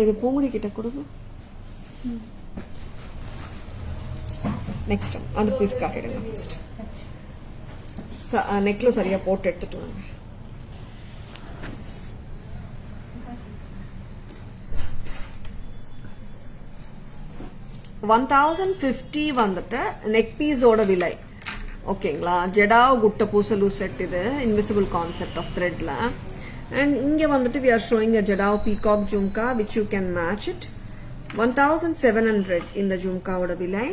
Idu pongudi kitta kodunga. Next and piece kaatidunga first. Neckla சரியா போட்டு எடுத்துட்டு வாங்க. $1050 வந்துட்டு neck பீஸோட விலை. ஓகேங்களா? Jadau gutta pusalu set இது, invisible concept of த்ரெட்ல. அண்ட் இங்க வந்துட்டு we are showing a jadau peacock jhumka which you can match it. 1700 இந்த ஜும்காவோட விலை.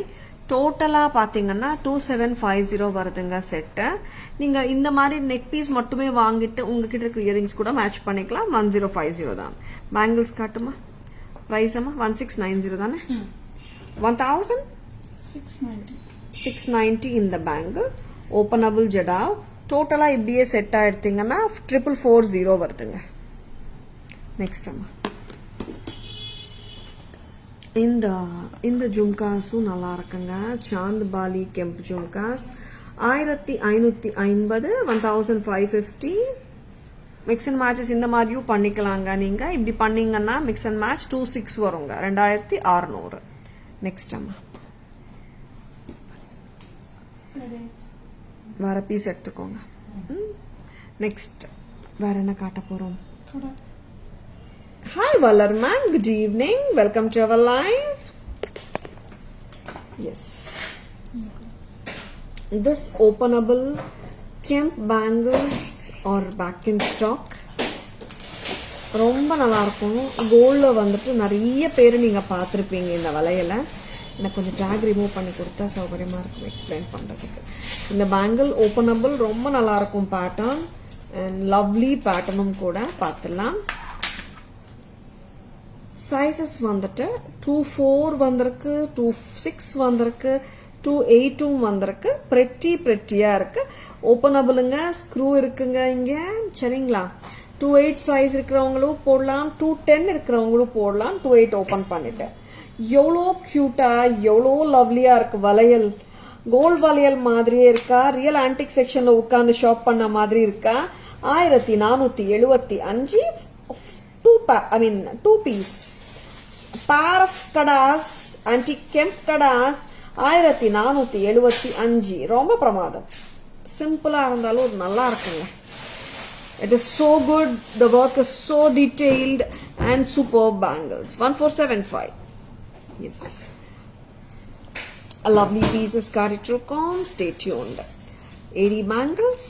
டோட்டலா பாத்தீங்கன்னா 2750 வருதுங்க செட்டு. நீங்க இந்த மாதிரி நெக் பீஸ் மட்டுமே வாங்கிட்டு உங்ககிட்ட இருக்கிற இயரிங்ஸ் கூட மேட்ச் பண்ணிக்கலாம். 1050 தான். பேங்கிள்ஸ் காட்டுமா? பிரைஸ் அம்மா 1690 தானே? 1690 இந்த பேங்கிள், ஓபனபிள் ஜெடாவ். டோட்டலா இப்படியே செட் ஆயிடுத்தீங்கன்னா 4440 வருதுங்க. நெக்ஸ்ட் அம்மா இந்த ஜும்காஸும் நல்லா இருக்குங்க. Chandbali kemp jhumkas 1550 1550. Mix and matches இந்த மாதிரியும் பண்ணிக்கலாங்க. நீங்க இப்படி பண்ணீங்கன்னா மிக்ஸ் அண்ட் மேட்ச் 26 வருங்க, 2600. நெக்ஸ்ட் அம்மா வேற பீஸ் எடுத்துக்கோங்க. நெக்ஸ்ட் வேற என்ன காட்ட போறோம்? Hi Vallarman, good evening. Welcome to our live. Yes. This openable Kemp bangles or back in stock. ரொம்ப நல்லா இருக்கும். கோல்ட்ல வந்துட்டு நிறைய பேர் நீங்க பார்த்திருப்பீங்க இந்த வளையல. எனக்கு கொஞ்சம் டேக் ரிமூவ் பண்ணி கொடுத்தா சௌகரியமா இருக்கும் எக்ஸ்பிளைன் பண்றதுக்கு. இந்த பேங்கிள் ஓபனபிள், ரொம்ப நல்லா இருக்கும் பேட்டர்ன். அண்ட் லவ்லி பேட்டர்னும் கூட பார்த்துலாம். சைசஸ் வந்துட்டு 24 வந்திருக்கு, 26 வந்திருக்கு, 28 வந்திருக்கு. pretty prettyயா இருக்கு. ஓபனபிளுங்க, ஸ்க்ரூ இருக்குங்க இங்க. சரிங்களா? 2.8 சைஸ் இருக்கிறவங்களும் போடலாம், 2.10 இருக்கிறவங்களும் போடலாம். 2.8 ஓபன் பண்ணிட்டேன். எவ்வளோ கியூட்டா, எவ்வளோ லவ்லியா இருக்கு வளையல். கோல்ட் வளையல் மாதிரியே இருக்கா, ரியல் ஆன்டிக் செக்ஷன்ல உட்கார்ந்து ஷாப் பண்ண மாதிரி இருக்கா. 1475 2 பீஸ் pair of கடாஸ், ஆன்டிக் கெம்ப் கடாஸ் 1475. ரொம்ப பிரமாதம். சிம்பிளா இருந்தாலும் ஒரு நல்லா இருக்குங்க. It is so good. The work is so detailed and superb bangles. 1475. Yes. A lovely piece is Karitrocom. Stay tuned. 80 bangles.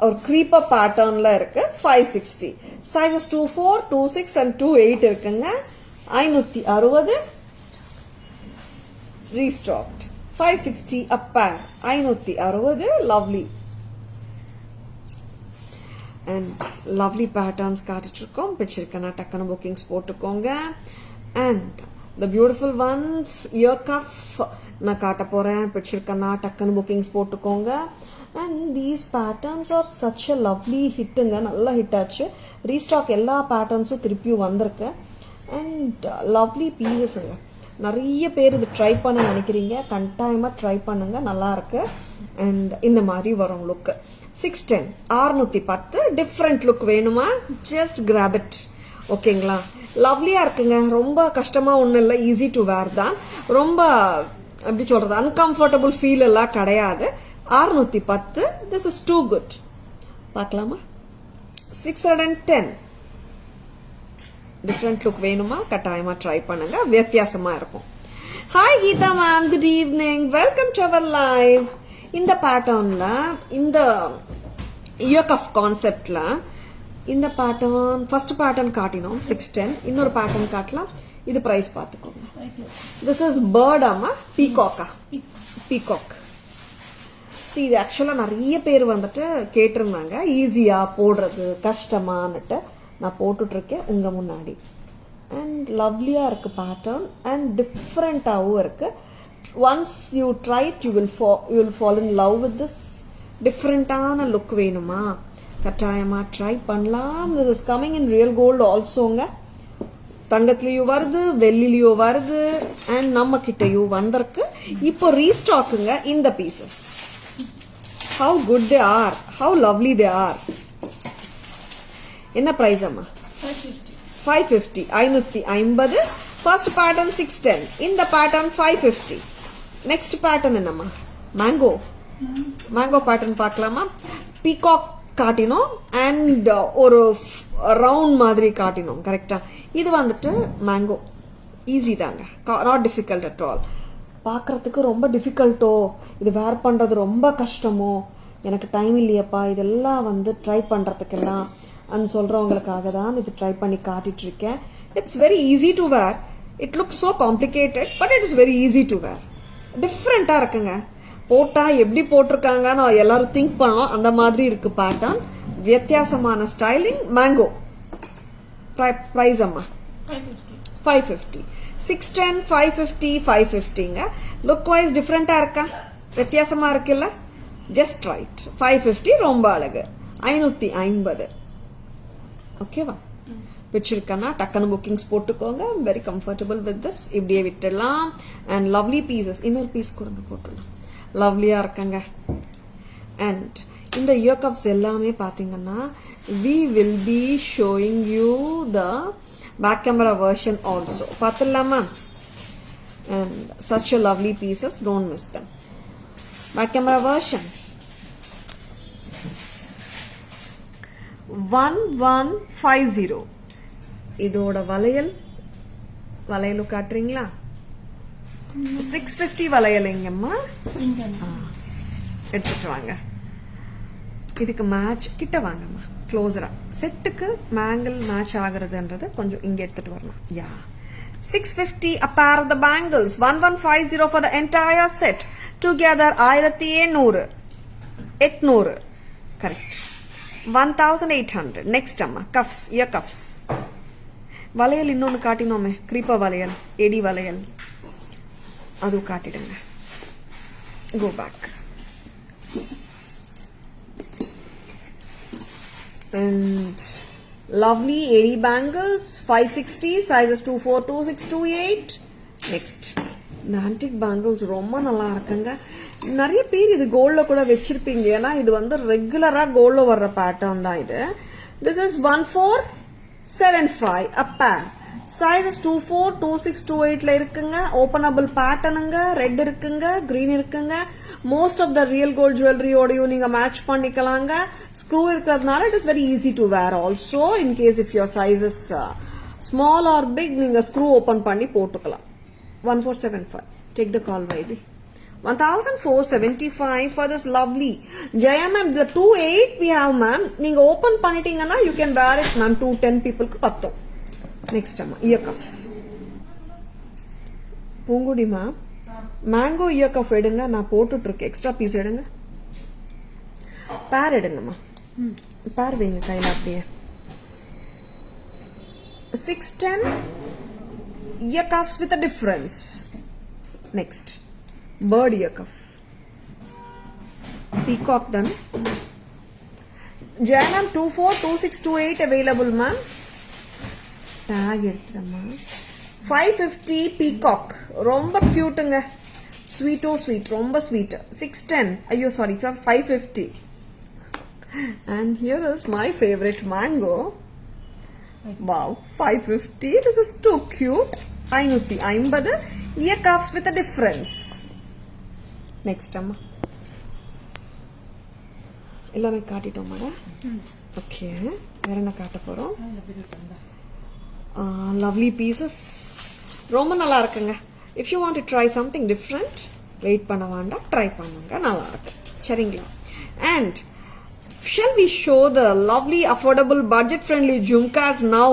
Or creeper pattern la irukku 560. Sizes 24, 26 and 28 irukanga. 560 restocked. 560 a pair. 560. Lovely. And lovely patterns காட்டிட்டிருக்கோம். பிடிச்சிருக்கனா டக்குனு bookings போட்டுக்கோங்க. And the beautiful ones ear cuff நான் காட்ட போறேன். பிடிச்சிருக்கனா டக்குனு bookings போட்டுக்கோங்க. And these patterns are such a lovely hitங்க. நல்ல hit ஆச்சு. Restock எல்லா பேட்டர்ன்ஸும் திருப்பி வந்திருக்கு. And lovely piecesங்க. நிறைய பேர் இது ட்ரை பண்ண நினைக்கிறீங்க, கட்டாயமா ட்ரை பண்ணுங்க, நல்லா இருக்கு. அண்ட் இந்த மாதிரி வரும் லுக். 610 610 டிஃப்ரெண்ட் லுக் வேணுமா, ஜஸ்ட் கிராப் இட். ஓகேங்களா, லவ்லியா இருக்குங்க. ரொம்ப கஷ்டமா ஒன்றும் இல்லை, ஈஸி டு வேர் தான். ரொம்ப எப்படி சொல்றது, அன்கம்ஃபர்டபுள் ஃபீல் எல்லாம் கிடையாது. 610. This is too good. பார்க்கலாமா? 610 டிஃப்ரெண்ட் லுக் வேணுமா, கட்டாயமா ட்ரை பண்ணுங்க, வித்தியாசமா இருக்கும். Hi Geetha ma'am, good evening, welcome to our live. இந்த பேட்டர்ன்ல, இந்த இயர் கஃப் கான்செப்ட்ல இந்த பேட்டர்ன் ஃபர்ஸ்ட் பேட்டர்ன் காட்டினோம் 610. இன்னொரு பேட்டர்ன் காட்டலாம். இது பிரைஸ் பார்த்துக்கோங்க. திஸ் இஸ் பேர்டாமா பீகாக்கா? பீகாக். இது ஆக்சுவலா நிறைய பேர் வந்துட்டு கேட்டிருந்தாங்க, ஈஸியா போடுறது கஷ்டமானுட்டு. நான் போட்டுட்டு இருக்கேன் உங்க முன்னாடி. அண்ட் லவ்லியா இருக்கு பேட்டர்ன், அண்ட் டிஃப்ரெண்டாவும் இருக்கு. Once you try it you will fall in love with this. டிஃப்ரெண்டான லுக் வேணுமா, கட்டாயமா ட்ரை பண்ணலாம். This is coming in real gold ஆல்சோங்க. தங்கத்திலயும் வருது, வெள்ளிலையும் வருது, அண்ட் நம்ம கிட்டயும் வந்திருக்கு. இப்போ ரீஸ்டாக்குங்க இந்த pieces. How good they are, how lovely they are. என்ன பிரைஸ் அம்மா? 550. 550. First pattern 610. இந்த பேட்டர்ன் 550. நெக்ஸ்ட் பேட்டர்ன் என்னம்மா? மேங்கோ. மேங்கோ பேட்டர்ன் பார்க்கலாமா? பீகாக் காட்டினோம், அண்ட் ஒரு ரவுண்ட் மாதிரி காட்டினோம். கரெக்டா? இது வந்துட்டு மேங்கோ. ஈஸி தாங்க, நாட் டிஃபிகல்ட் அட் ஆல். பார்க்கறதுக்கு ரொம்ப டிஃபிகல்ட்டோ, இது வேர் பண்றது ரொம்ப கஷ்டமோ, எனக்கு டைம் இல்லையப்பா இதெல்லாம் வந்து ட்ரை பண்றதுக்கெல்லாம் சொல்றவங்களுக்காக தான் இது ட்ரை பண்ணி காட்டிட்டு இருக்கேன். It's very easy to wear. It look so complicated, but it is very easy to wear. டிஃப்ரெண்டா இருக்குங்க. போட்டா எப்படி போட்டிருக்காங்கன்னு எல்லாரும் திங்க் பண்ணோம், அந்த மாதிரி இருக்கு பேட்டர்ன். வித்தியாசமான ஸ்டைலிங். மேங்கோ பிரைஸ் அம்மா 550. 610 550 550ங்க. லுக் வைஸ் டிஃப்ரெண்டா இருக்கா, வித்தியாசமா இருக்குல்ல? Just right. 550 ரொம்ப அழகு. 550. ஓகேவா? பிடிச்சிருக்கனா டக்குனு புக்கிங்ஸ் போட்டுக்கோங்க. Very comfortable with this. இப்படியே விட்டுடலாம். And lovely pieces. இன்னொரு பீஸ் கொடுங்க, போட்டுடலாம். லவ்லியா இருக்குங்க. அண்ட் இந்த இயர் கப்ஸ் எல்லாமே பாத்தீங்கன்னா we will be showing you the back camera version also. பாத்துடலாமா? and such a lovely pieces, don't miss them. Back camera version 1150. இதோட வளையல் காட்டுறீங்களா? 650 வளையல் எங்கம்மா? எடுத்துட்டு வாங்க. இதுக்கு மேட்ச் கிட்ட வாங்கம்மா, க்ளோஸரா. செட்டுக்கு மேங்கிள் மேட்ச் ஆகுறதுன்றது கொஞ்சம் இங்க எடுத்துட்டு வரணும். யா 650 a pair of the bangles. 1150 for the entire set. Together 1800. 800. Correct. 1800. Next amma cuffs, ear cuffs. வளையல் இன்னொன்னு காட்டினோமே, கிரீப்பர் வளையல், எடி வளையல், அது காட்டிடுங்க. Go back. And lovely 80 bangles, 560, sizes 24, 26, 28. Next, இந்த ஆன்டிக் பேங்கிள்ஸ் ரொம்ப நல்லா இருக்குங்க. நிறைய பேர் இது கோல்ட்ல கூட வச்சிருப்பீங்க, ஏன்னா இது வந்து ரெகுலரா கோல்ட்ல வர்ற பேட்டர்ன் தான் இது. This is 1475 a pair. Sizes 24, 26, 28ல இருக்குங்க. ஓபனபிள் பேட்டர்னுங்க. ரெட் இருக்குங்க, கிரீன் இருக்குங்க. Most of the real gold ஜுவல்லரியோடையும் நீங்க மேட்ச் பண்ணிக்கலாங்க. ஸ்க்ரூ இருக்கிறதுனால it is very easy to wear also. In case if your sizes small or big, நீங்க ஸ்க்ரூ ஓபன் பண்ணி போட்டுக்கலாம். 1475. Take the call, Vaidi. 1475 for this lovely Jaya ma'am. The 28 we have ma'am. நீங்க open பண்ணிட்டீங்கன்னா you can wear it ma'am. 210 people க்கு பத்தும். Next அம்மா ear cuffs. Poongudi ma'am, mango year cuff எடுங்க, நான் போட்டுட்டு இருக்கேன். எக்ஸ்ட்ரா பீஸ் எடுங்க. பேர் எடுங்கம்மா. பேர் வைங்க கையில அப்படியே. 610 ear cuffs with a difference. Next, bird ear cuff. Peacock done. Janam 24, 26, 28 available ma'am. Tag எடுத்துறேம்மா. 550 peacock. ரொம்ப கியூட்டுங்க. Sweeto sweet. ரொம்ப sweet. 610. ஐயோ sorry, 550. And here is my favorite mango. Wow, 550. This is too cute. 550 ear cuffs with a difference. Next amma. எல்லாமே காட்டிட்டோம் madam. Okay, வேற என்ன காட்ட போறோம்? Lovely pieces. ரொம்ப நல்லா இருக்குங்க. If you want to try something different, wait பண்ண வேண்டாம், ட்ரை பண்ணுங்க, நல்லா இருக்கு. சரிங்களா? And shall we show the lovely affordable budget friendly jhumkas now?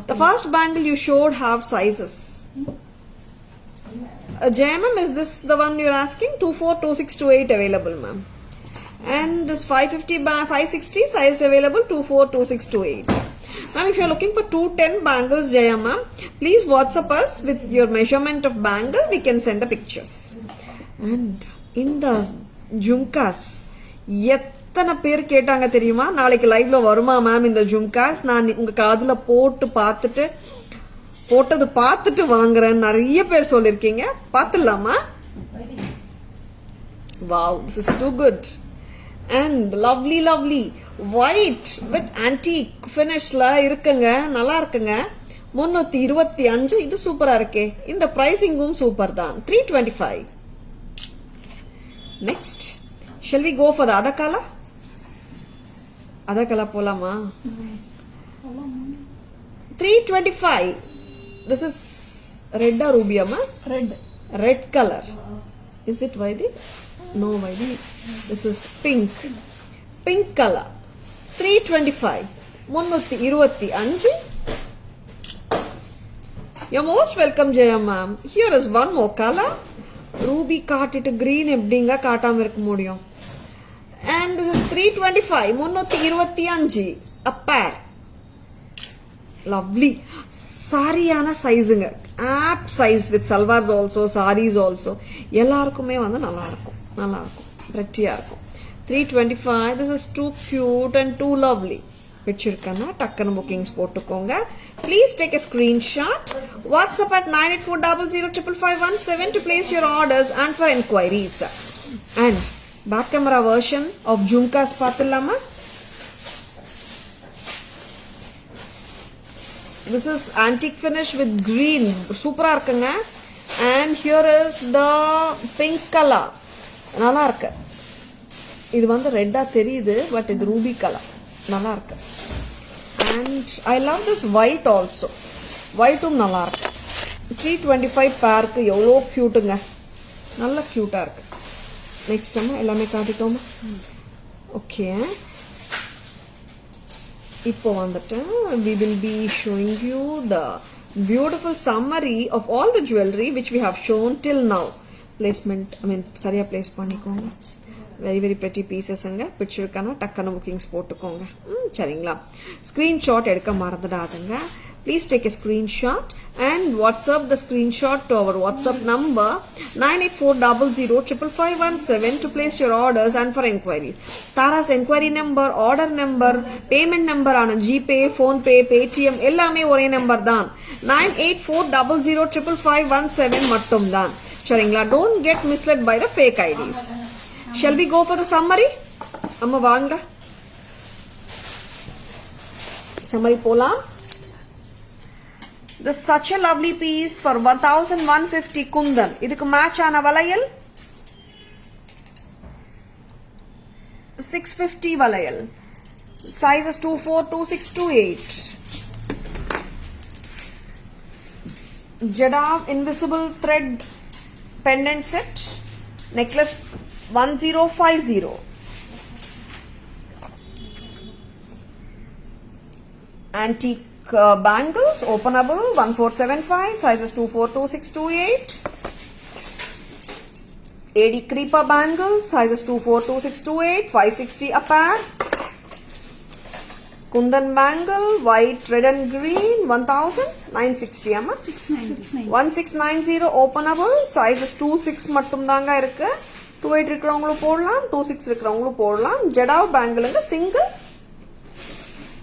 The first bangle you showed have sizes. JMM, is this the one you're asking? 24, 26, 28 available ma'am. And this 550 560 size available, 24, 26, 28. Ma'am, if you're looking for 210 bangles, Jaya ma'am, please WhatsApp us with your measurement of bangle. We can send the pictures. And in the jhumkas, எத்தனை பேர் கேட்டாங்க தெரியுமா? நாளைக்கு லைவ்ல வருமா ma'am இந்த ஜும்காஸ்? நான் உங்க காதுல போட்டது பார்த்துட்டு வாங்குறேன் நிறைய பேர் சொல்லிருக்கீங்க. பார்த்துடலாமா? Wow, this is too good. And lovely white with antique finishல இருக்குங்க, நல்லா இருக்குங்க. 325. இது சூப்பரா இருக்கே. இந்த பிரைசிங்கும் சூப்பர் தான். 325. Next, shall we go for the other color? Other color போலாமா? 325. This is red or ruby amma? Red color. Is it Vaidi? No Vaidi. This is pink color. 325. 325. You're most welcome Jaya ma'am. Here is one more color. Ruby காட்டிட்டு green எப்படிங்க காட்டாம இருக்க முடியும்? And this is 325. 325 a pair. Lovely. சாரியான சைஸுங்க. Apt size with salwars also, saris also. எல்லாருக்குமே வந்து நல்லா இருக்கும். பிரெட்டியா இருக்கும். 325. This is too cute and too lovely. பிடிச்சிருக்கனா டக்குனு புக்கிங்ஸ் போட்டுக்கோங்க. Please take a screenshot. WhatsApp at 9840055517 to place your orders and for inquiries. And back camera version of jhumkas பாத்துலாமா? This is antique finish with green. சூப்பரா இருக்குங்க. And here is the pink color. நல்லா இருக்கு. இது வந்து ரெட்டா தெரியுது, but இது Ruby colour. நல்லா இருக்கு. And I love this white also. Whiteum நல்லா இருக்கு. 325 பேருக்கு எவ்வளோ கியூட்டுங்க. நல்ல கியூட்டா இருக்கு. நெக்ஸ்ட் நம்ம எல்லாமே காட்டிட்டோமா? ஓகே, இப்போ வந்துட்டு we will be showing you the beautiful summary of all the jewelry which we have shown till now. Placement, சரியா place பண்ணிக்கோங்க. very pretty pieces அங்க பிடிச்சிருக்கானா டக்குனு புக்கிங்ஸ் போட்டுக்கோங்க. சரிங்களா? ஸ்கிரீன்ஷாட் எடுக்க மறந்துடாதுங்க. Please take a screenshot and WhatsApp the screenshot to our WhatsApp number 9840055517 to place your orders and for inquiries. Tara's inquiry number, order number, payment number on GPay, PhonePe, Paytm எல்லாமே ஒரே number தான். 9840055517 மட்டும் தான். சரிங்களா? Don't get misled by the fake IDs. Shall we go for the summary? அம்மா வாங்க. Summary போலாம். This is such a lovely piece for 1150 kundan. இதுக்கு மேட்ச் ஆன வளையல் 650 வளையல். Sizes 24, 26, 28. Jadav invisible thread pendant set. Necklace 1050. Antique bangles, openable 1475, sizes 24, 26, 28. AD creeper bangles, sizes 24, 26, 28, 560 a pair. Kundan bangle, white, red and green, 1960 amma. 1690 openable, sizes 26 மட்டும் தாங்க இருக்கு. 28 இருக்கிறவங்களும் போடலாம், 26 இருக்கிறவங்களும் போடலாம். Jadav bangle single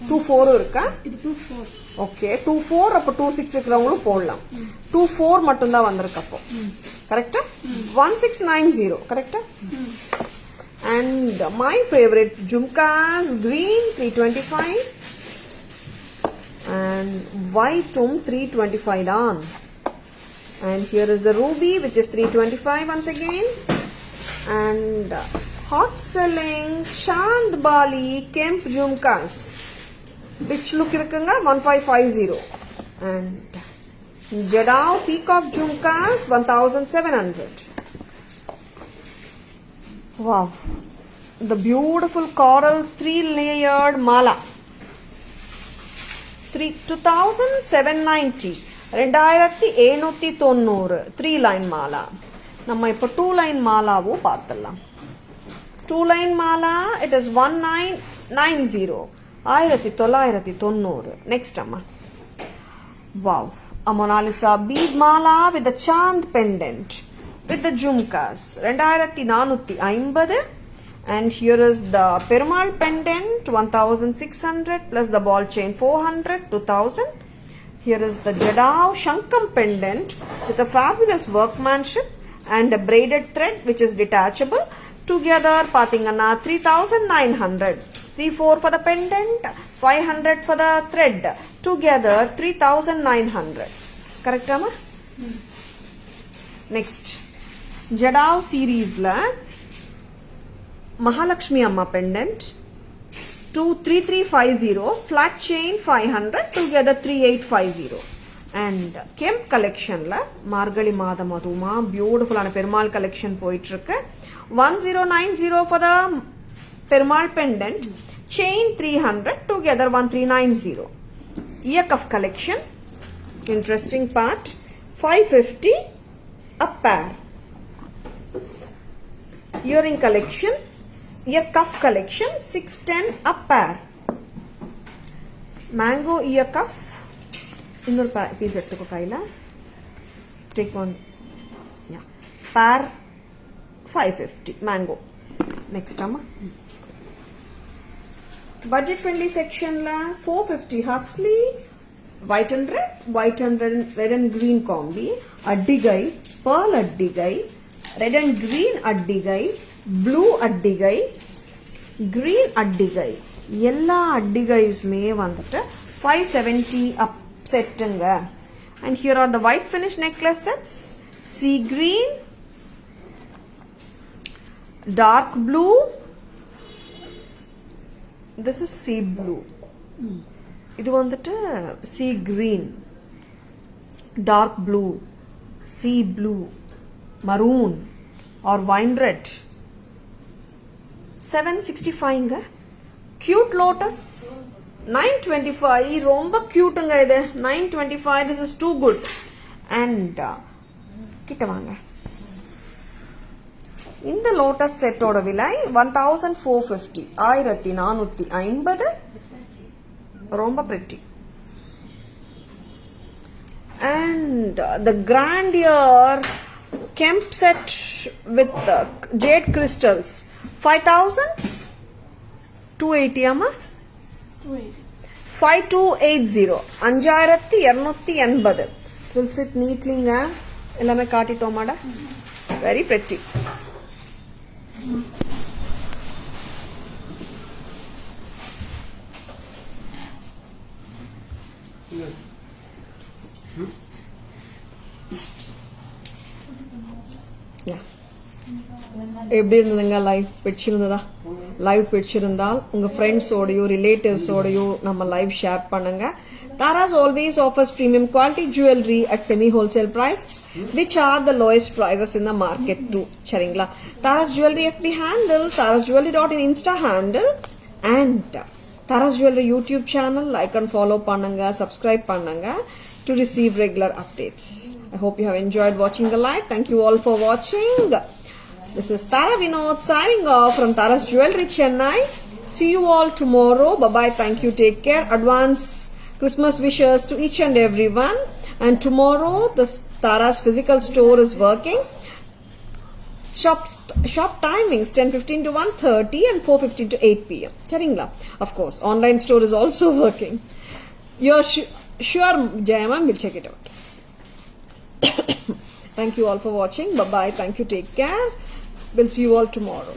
24 இருக்கா? இது 24. ஓகே 24 அப்ப 26 இருக்கிறவங்களும் போடலாம். 24 மட்டும் தான் வந்திருக்கு அப்போ. கரெக்ட்டா? 1690 கரெக்ட்டா? And my favorite jhumkas, green 325 and white 325 தான். And here is the ruby which is 325 once again. And hot selling Chand Bali Kemp jhumkas. Which look இருக்குங்க 1550 and Jadav peacock jhumkas 1700. Wow, the beautiful coral 3-layered mala 2790 2790 3-line mala. நம்ம இப்போ 2-line மாலாவும் பார்த்தலாம். 2-line mala it is 1990 1990. Next amma. Wow, a Mona Lisa bead mala with the Chand pendant with the jhumkas 2450. And here is the Perumal pendant 1600 plus the ball chain 400 2000. Here is the Jadav Shankam pendant with a fabulous workmanship and a braided thread which is detachable. Together pathingana 3900. 34 for the pendant, 500 for the thread. Together 3900. Correct amma? Next. Jadav series la Mahalakshmi Amma pendant 23350, flat chain 500, together 3850. And Kemp collection la Margali Madam Aduma beautiful ana Perumal collection poitrukku 1090 for the Perumal pendant, chain 300, together 1390. Ear cuff collection, interesting part, 550 a pair. Earring collection, ear cuff collection 610 a pair. Mango ear cuff, innor piece eduthuko kaila, take one, yeah, pair 550 mango. Next amma. Budget friendly section la 450 Hustley, white and red and green combi, addigai, pearl addigai, red and green addigai, blue addigai, green addigai. எல்லா addigaisme வந்துட்டு 570 up செட்டுங்க. And here are the white finish necklace sets, sea green, dark blue, this is sea blue, இது வந்துட்டு sea green, dark blue, sea blue, maroon or wine red. 765 cute lotus 925 ரொம்ப cute-ங்க இது 925. this is too good. And கிட்ட வாங்க, இந்த lotus செட்டோட விலை 1450 1450. ரொம்ப pretty. and the grandeur Kemp set with jade crystals 5,280 amma 280. 5280 5280 will sit neatly nga ellame kaatittomada very pretty. Yeah. எப்படி இருந்ததுங்க லைவ் பிடிச்சிருந்ததா? லைவ் பிடிச்சிருந்தால் உங்க ஃப்ரெண்ட்ஸோடையோ ரிலேட்டிவ்ஸோடையோ நம்ம லைவ் ஷேர் பண்ணுங்க. Taras always offers premium quality jewelry at semi wholesale prices, which are the lowest prices in the market too. சரிங்களா? Taras Jewelry FB handle, tarasjewelry.in Insta handle, and Taras Jewelry YouTube channel like and follow பண்ணுங்க, subscribe பண்ணுங்க to receive regular updates. I hope you have enjoyed watching the live. Thank you all for watching. This is Tara Vinod signing off from Taras Jewelry Chennai. See you all tomorrow. Bye bye. Thank you. Take care. Advance Christmas wishes to each and everyone. And tomorrow the Tara's physical store is working. Shop timings 10:15 to 1:30 and 4:15 to 8 p.m. Charingla. Of course, online store is also working. You're sure, Jayama, we'll check it out. Thank you all for watching. Bye bye. Thank you. Take care. We'll see you all tomorrow.